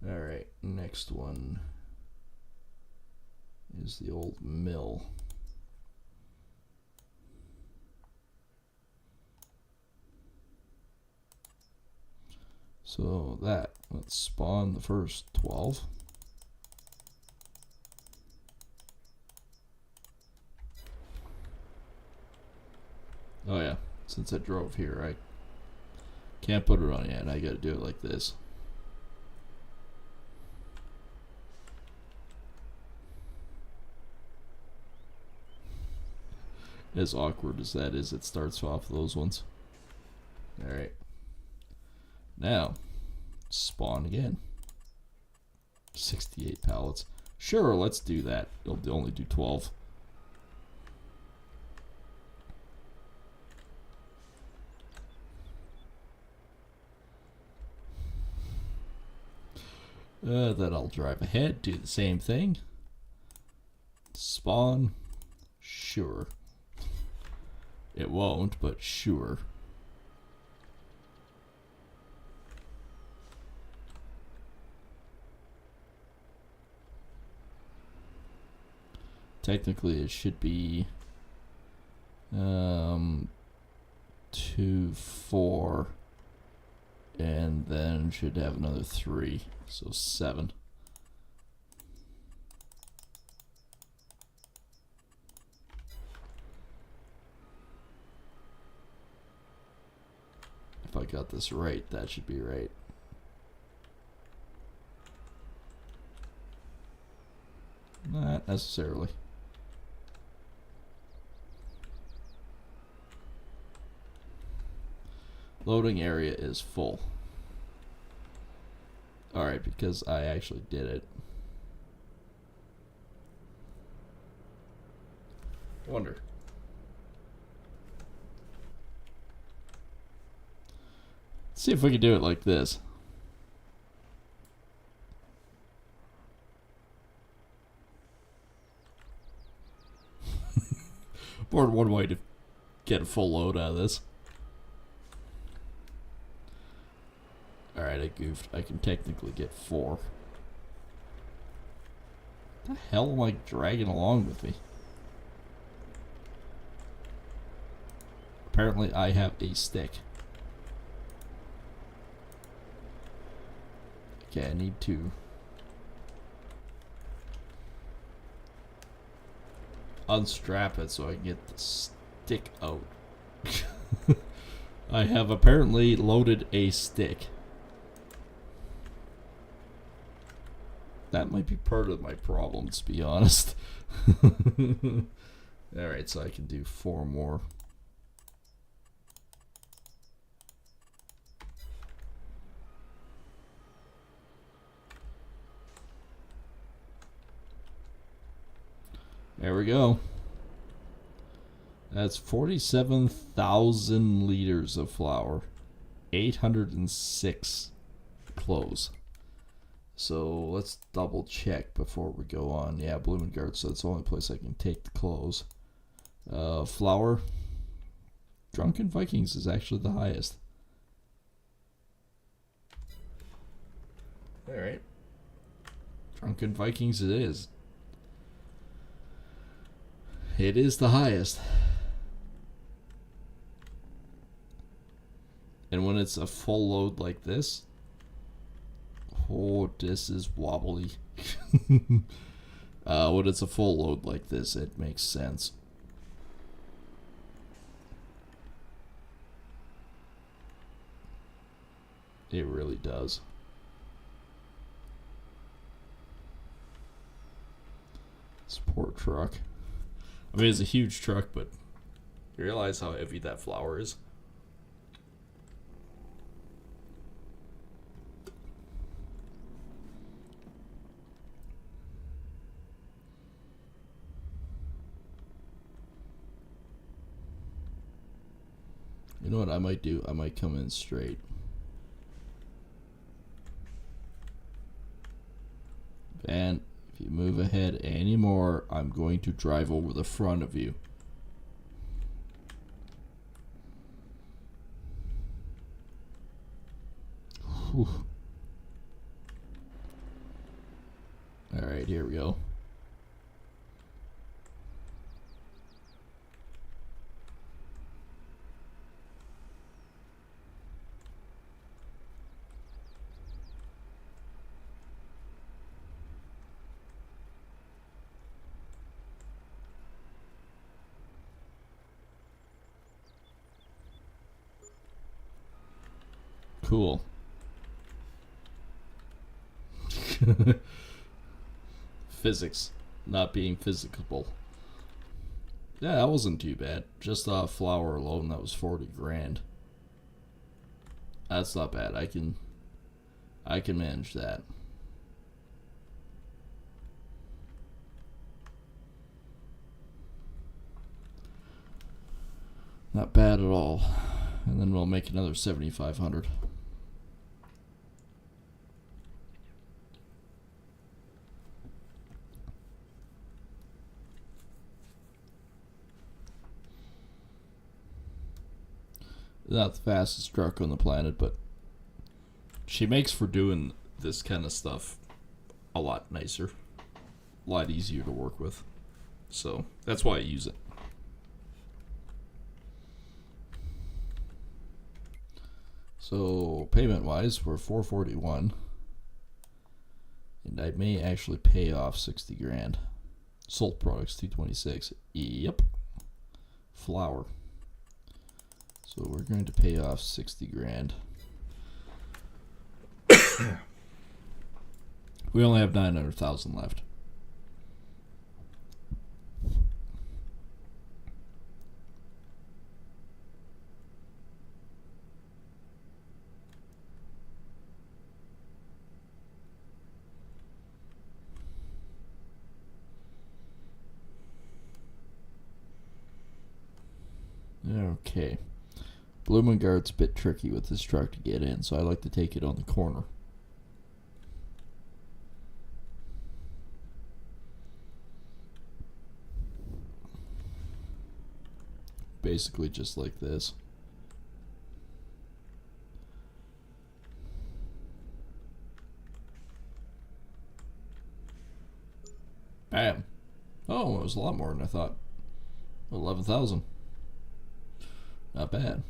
Alright, next one is the old mill. So let's spawn the first 12. Oh yeah, since I drove here, I can't put it on yet. I gotta do it like this. As awkward as that is, it starts off those ones. Alright. Now, spawn again. 68 pallets. Sure, let's do that. It'll only do 12. Then I'll drive ahead, do the same thing. Spawn. Sure. It won't, but sure. Technically it should be 2, 4, and and then should have another 3, so 7. If I got this right, that should be right. Not necessarily. Loading area is full. Alright, because I actually did it. Wonder. Let's see if we can do it like this. More than one way to get a full load out of this. Alright, I goofed. I can technically get 4. What the hell am I dragging along with me? Apparently I have a stick. Okay, I need to unstrap it so I can get the stick out. I have apparently loaded a stick. That might be part of my problem, to be honest. Alright, so I can do 4 more. There we go. That's 47,000 liters of flour. 806 cloves. So let's double check before we go on. Yeah, Bloomingdale's, so it's the only place I can take the clothes. Flour. Drunken Vikings is actually the highest. Alright. Drunken Vikings it is. It is the highest. And when it's a full load like this, oh, this is wobbly. When it's a full load like this, it makes sense. It really does. Support truck. I mean, it's a huge truck, but you realize how heavy that flour is? You know what I might do? I might come in straight. And if you move ahead anymore, I'm going to drive over the front of you. Whew. All right, here we go. Cool. Physics not being physical. Yeah, that wasn't too bad. Just flour alone, that was 40 grand. That's not bad. I can manage that. Not bad at all. And then we'll make another 7,500. Not the fastest truck on the planet, but she makes for doing this kind of stuff a lot nicer, a lot easier to work with. So that's why I use it. So payment wise, we're 441, and I may actually pay off 60 grand. Sold products 226. Yep. Flour. So we're going to pay off 60 grand. We only have 900,000 left. Okay. Blumengard's a bit tricky with this truck to get in, so I like to take it on the corner. Basically just like this. Bam. Oh, it was a lot more than I thought. 11,000. Not bad.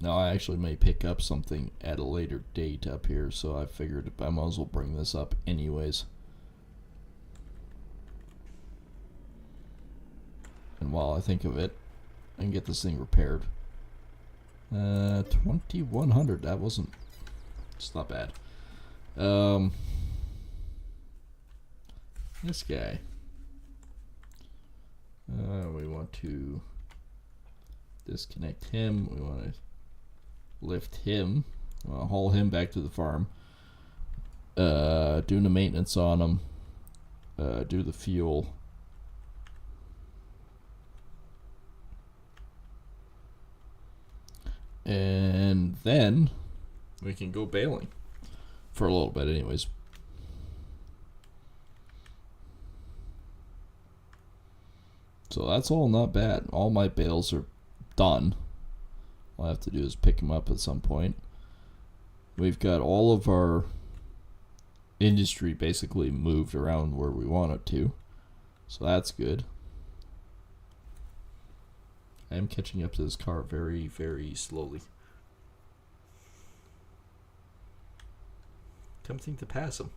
Now I actually may pick up something at a later date up here, so I figured I might as well bring this up anyways. And while I think of it, I can get this thing repaired. 2,100. That wasn't. It's not bad. This guy. We want to disconnect him. We want to lift him. Haul him back to the farm. Do the maintenance on him. Do the fuel. And then we can go bailing for a little bit anyways. So that's all not bad. All my bales are done. All I have to do is pick them up at some point. We've got all of our industry basically moved around where we want it to. So that's good. I am catching up to this car very, very slowly. Tempting to pass him.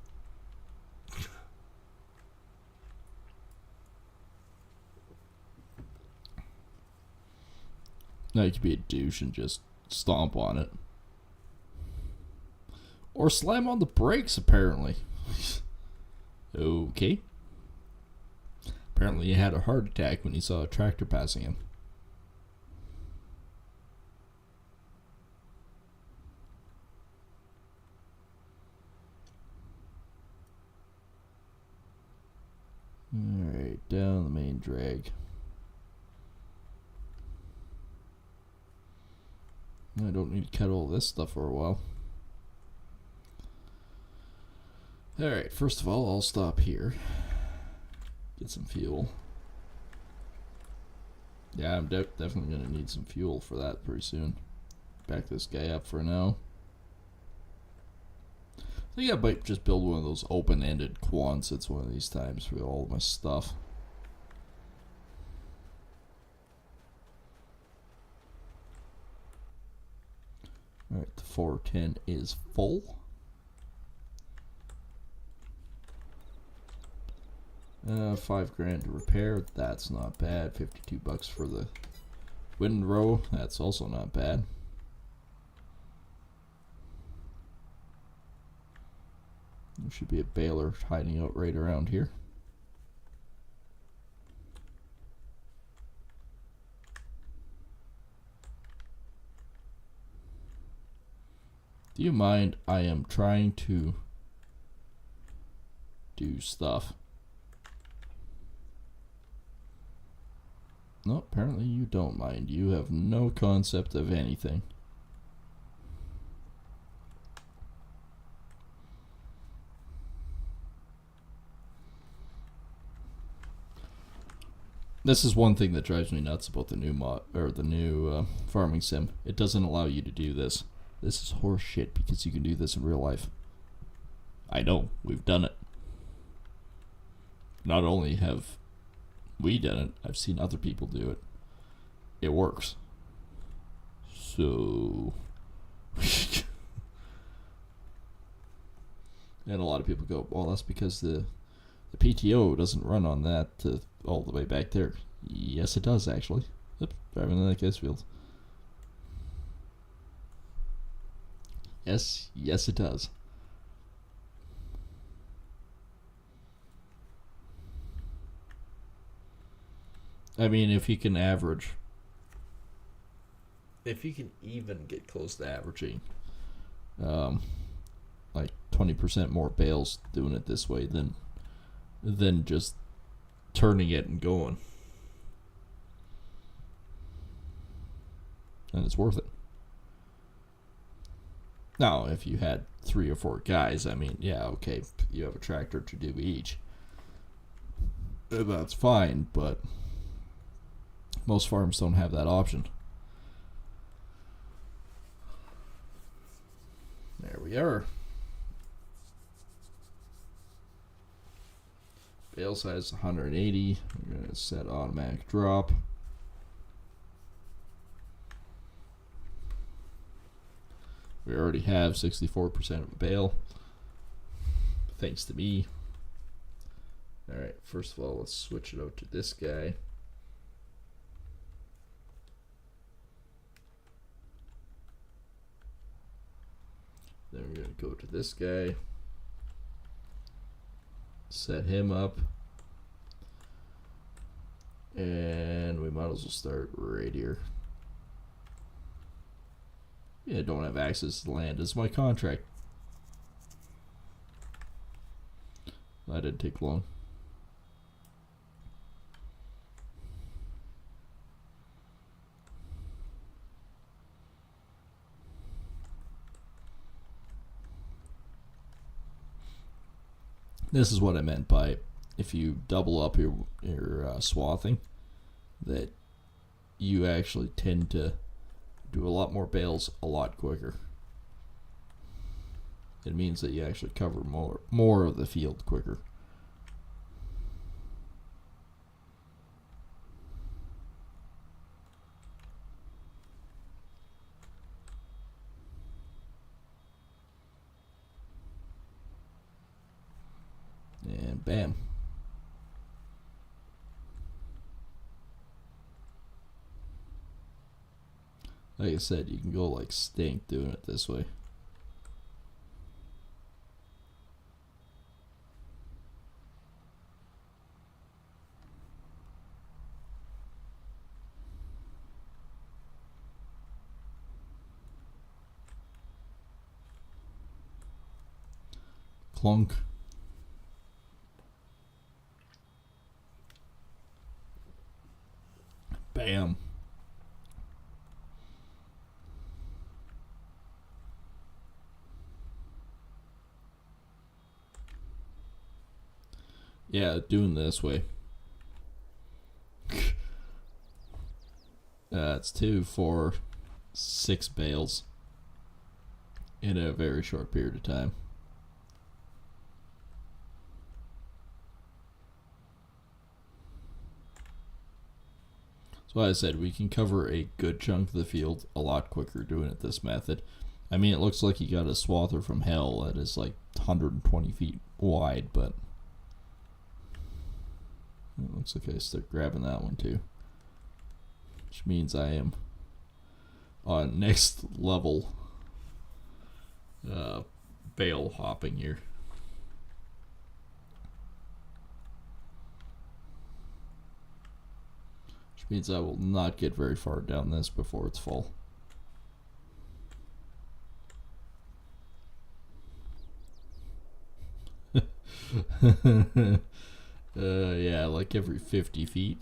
Now you could be a douche and just stomp on it. Or slam on the brakes, apparently. Okay. Apparently he had a heart attack when he saw a tractor passing him. Alright, down the main drag. I don't need to cut all this stuff for a while. Alright, first of all, I'll stop here. Get some fuel. Yeah, I'm definitely going to need some fuel for that pretty soon. Back this guy up for now. I think I might just build one of those open-ended Quonsets one of these times for all of my stuff. Alright, the 410 is full. $5 grand to repair, that's not bad. $52 for the windrow, that's also not bad. There should be a baler hiding out right around here. Do you mind? I am trying to do stuff. No, apparently you don't mind. You have no concept of anything. This is one thing that drives me nuts about the new farming sim. It doesn't allow you to do this. This is horse shit because you can do this in real life. I know, we've done it. Not only have We didn't. I've seen other people do it. It works. So, and a lot of people go, well, that's because the PTO doesn't run on that all the way back there. Yes, it does, actually. Oops, driving in that gas field. Yes, it does. I mean, if you can average, if you can even get close to averaging, like 20% more bales doing it this way than just turning it and going, and it's worth it. Now, if you had 3 or 4 guys, I mean, yeah, okay, you have a tractor to do each. That's fine, but most farms don't have that option. There we are. Bale size 180. We're going to set automatic drop. We already have 64% of a bale, thanks to me. Alright, first of all, let's switch it out to this guy. Then we're going to go to this guy, set him up, and we might as well start right here. Yeah, don't have access to the land. It's my contract. That didn't take long. This is what I meant by if you double up your swathing, that you actually tend to do a lot more bales a lot quicker. It means that you actually cover more of the field quicker. And bam. Like I said, you can go like stink doing it this way. Clunk. Bam. Yeah, doing this way. It's 2, 4, 6 bales in a very short period of time. So as I said, we can cover a good chunk of the field a lot quicker doing it this method. I mean, it looks like you got a swather from hell that is like 120 feet wide, but it looks like I start grabbing that one too. Which means I am on next level bale hopping here. Which means I will not get very far down this before it's full. Yeah, like every 50 feet.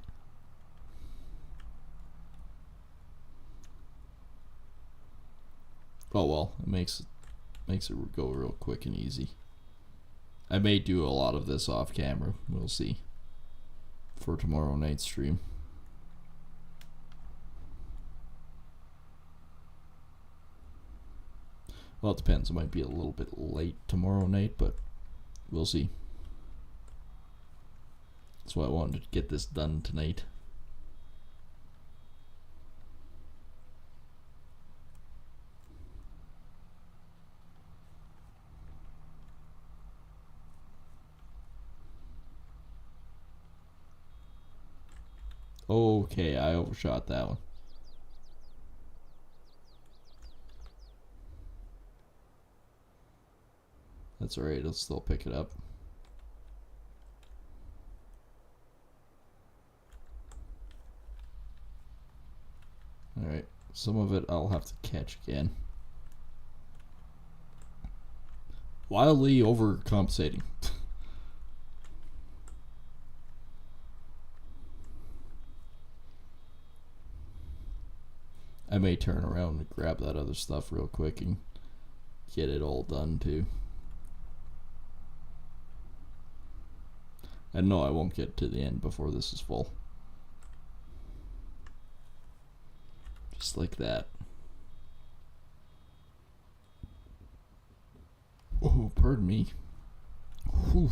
Oh well, it makes it go real quick and easy. I may do a lot of this off camera. We'll see. For tomorrow night's stream. Well, it depends. It might be a little bit late tomorrow night, but we'll see. That's why I wanted to get this done tonight. Okay, I overshot that one. That's alright, I'll still pick it up. Alright, some of it I'll have to catch again. Wildly overcompensating. I may turn around and grab that other stuff real quick and get it all done too. And no, I won't get to the end before this is full. Just like that. Oh, pardon me. Whew.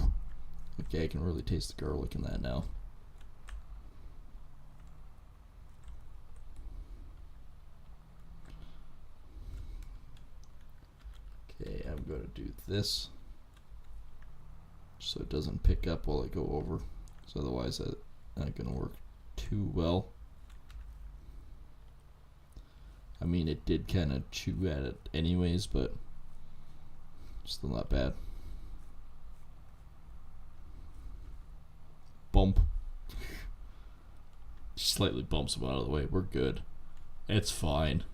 Okay, I can really taste the garlic in that now. Okay, I'm going to do this so it doesn't pick up while I go over, because otherwise that's not going to work too well. I mean, it did kind of chew at it anyways, but still not bad. Bump. Slightly bumps him out of the way. We're good. It's fine.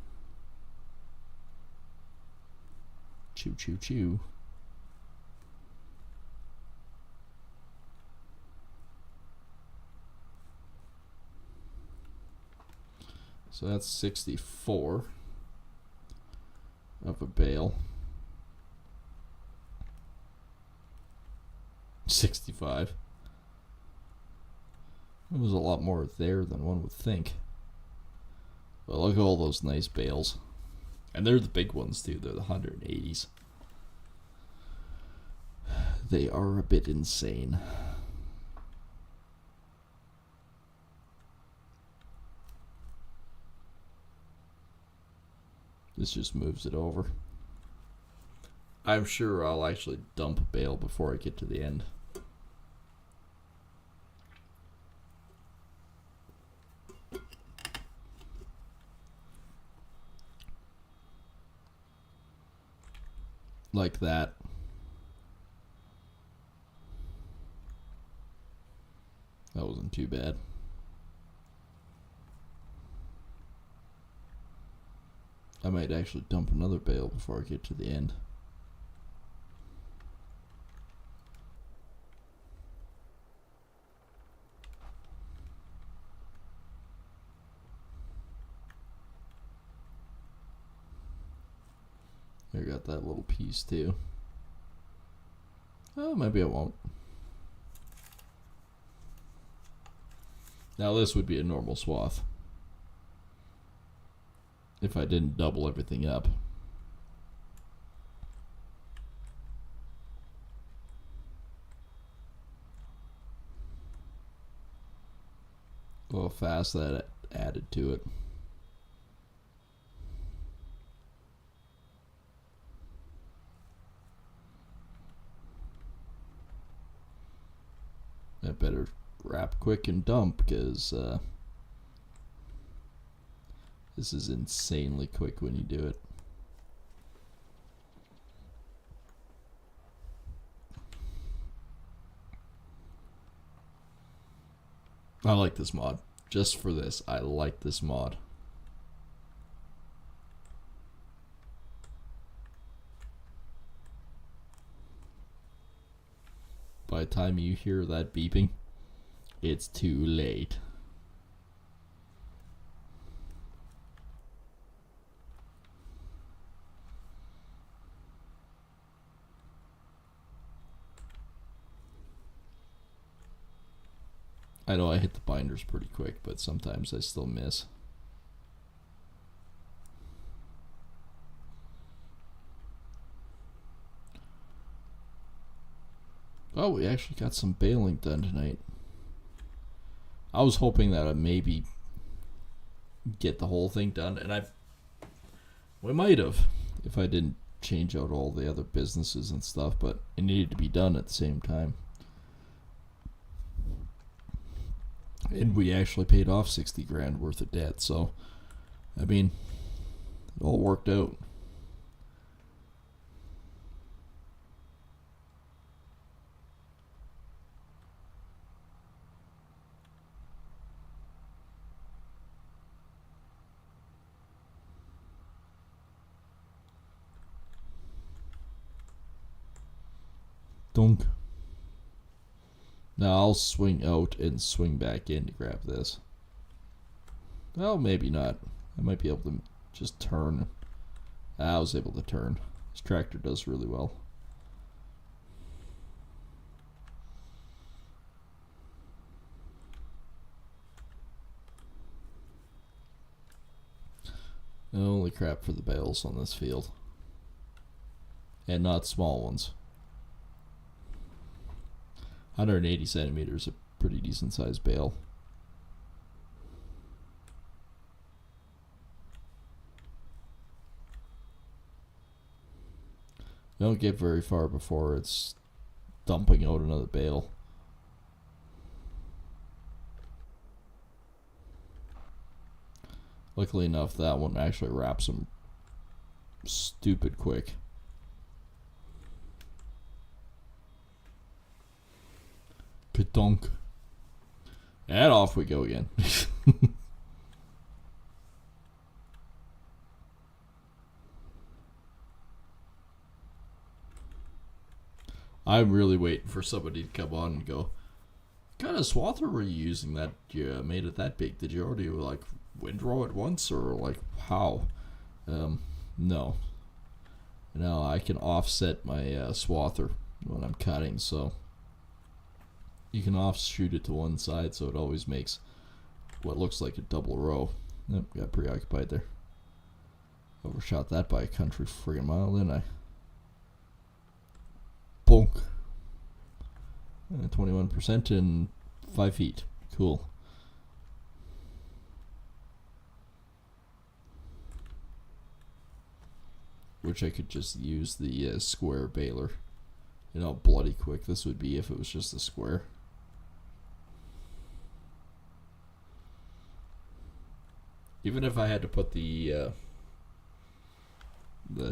Chew, chew, chew. So that's 64 of a bale. 65. There was a lot more there than one would think. But look at all those nice bales. And they're the big ones too. They're the 180s. They are a bit insane. This just moves it over. I'm sure I'll actually dump a bale before I get to the end. Like that. That wasn't too bad. I might actually dump another bale before I get to the end. I got that little piece too. Oh, maybe I won't. Now this would be a normal swath if I didn't double everything up. Look how fast that added to it. I better wrap quick and dump, because this is insanely quick when you do it. I like this mod. Just for this, I like this mod. By the time you hear that beeping, it's too late. I know I hit the binders pretty quick, but sometimes I still miss. Oh, we actually got some baling done tonight. I was hoping that I'd maybe get the whole thing done, and we might have if I didn't change out all the other businesses and stuff, but it needed to be done at the same time. And we actually paid off 60 grand worth of debt, so I mean, it all worked out. Dunk. Now I'll swing out and swing back in to grab this. Well, maybe not. I might be able to just turn. I was able to turn. This tractor does really well. Holy crap for the bales on this field. And not small ones. 180 centimeters, a pretty decent sized bale. Don't get very far before it's dumping out another bale. Luckily enough, that one actually wraps them stupid quick. Ka-dunk. And off we go again. I'm really waiting for somebody to come on and go, what kind of swather were you using that you made it that big? Did you already like windrow it once, or like how? No. No, I can offset my swather when I'm cutting, so you can offshoot it to one side, so it always makes what looks like a double row. Yep, got preoccupied there. Overshot that by a country friggin' mile, didn't I? Bonk. 21% in 5 feet. Cool. Which I could just use the square baler. You know how bloody quick this would be if it was just a square. Even if I had to put the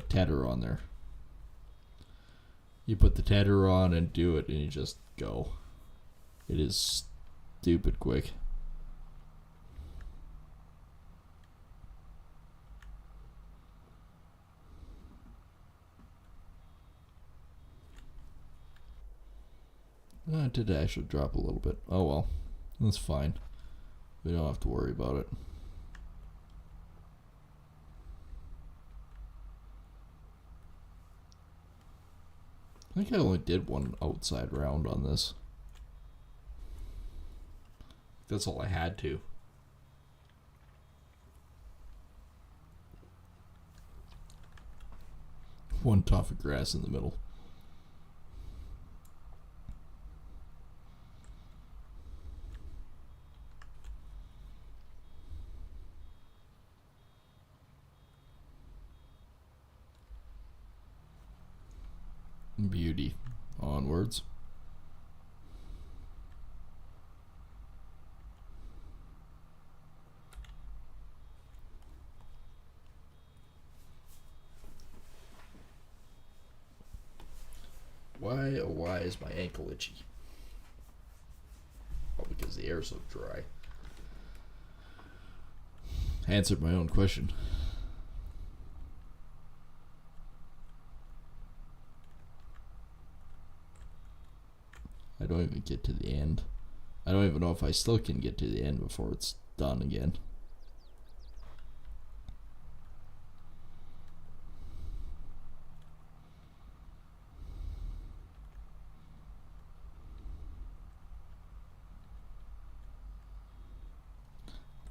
tether on there. You put the tether on and do it, and you just go. It is stupid quick. It did actually drop a little bit. Oh well, that's fine. We don't have to worry about it. I think I only did one outside round on this. That's all I had to. One tuft of grass in the middle. Beauty. Onwards. Why, oh why is my ankle itchy? Oh, because the air's so dry. Answered my own question. I don't even get to the end. I don't even know if I still can get to the end before it's done again.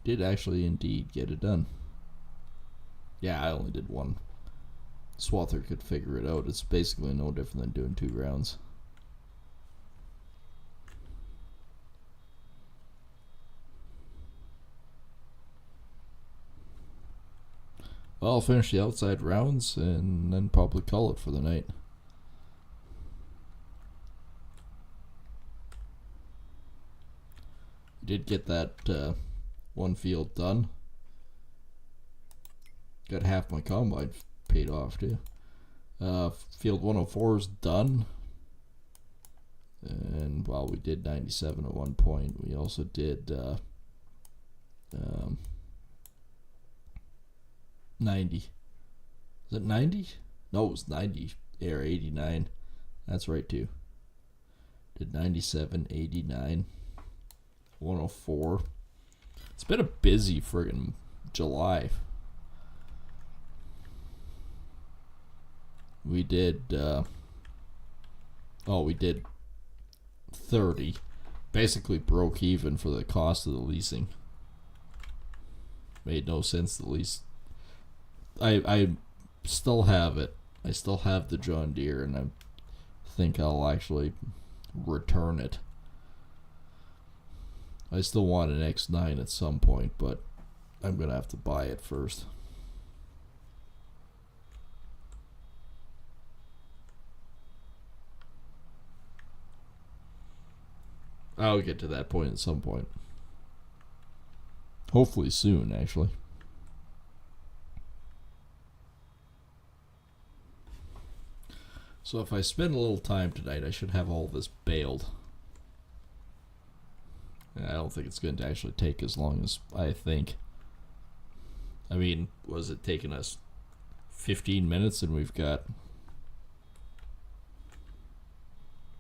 Did actually indeed get it done. Yeah, I only did one. Swather could figure it out. It's basically no different than doing 2 rounds. Well, I'll finish the outside rounds and then probably call it for the night. Did get that one field done. Got half my combine paid off too. Field 104 is done. And while we did 97 at one point, we also did 90. Is it 90? No, it was 90 or 89. That's right too. Did 97, 89, 104. It's been a busy friggin' July. We did we did 30. Basically broke even for the cost of the leasing. Made no sense to lease. I still have it. I still have the John Deere, and I think I'll actually return it. I still want an X9 at some point, but I'm gonna have to buy it first. I'll get to that point at some point. Hopefully soon, actually. So if I spend a little time tonight, I should have all this baled. I don't think it's going to actually take as long as I think. I mean, was it taking us 15 minutes and we've got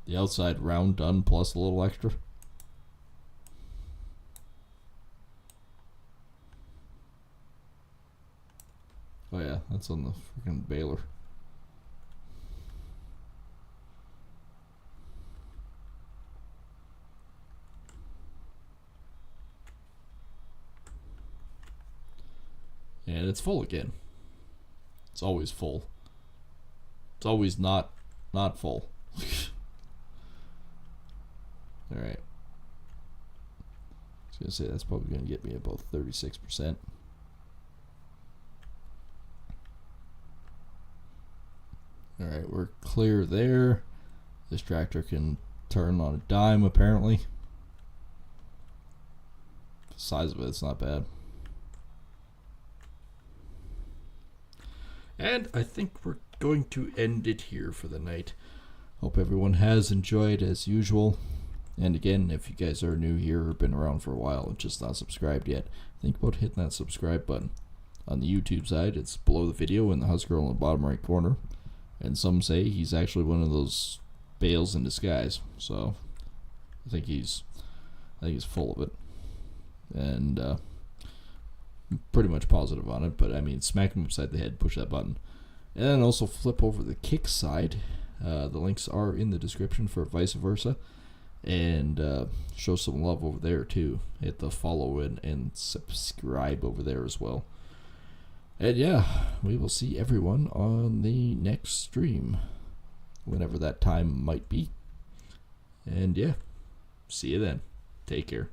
the outside round done plus a little extra? Oh yeah, that's on the freaking baler. And it's full again. It's always full. It's always not full. Alright. I was going to say that's probably going to get me about 36%. Alright, we're clear there. This tractor can turn on a dime apparently. The size of it's not bad. And I think we're going to end it here for the night. Hope everyone has enjoyed as usual. And again, if you guys are new here or been around for a while and just not subscribed yet, think about hitting that subscribe button. On the YouTube side, it's below the video in the Husgirl in the bottom right corner. And some say he's actually one of those bales in disguise. So I think he's full of it. And pretty much positive on it, but I mean, smack him upside the head, push that button, and then also flip over the kick side. The links are in the description for vice versa, and show some love over there too. Hit the follow and subscribe over there as well. And yeah, we will see everyone on the next stream, whenever that time might be. And yeah, see you then. Take care.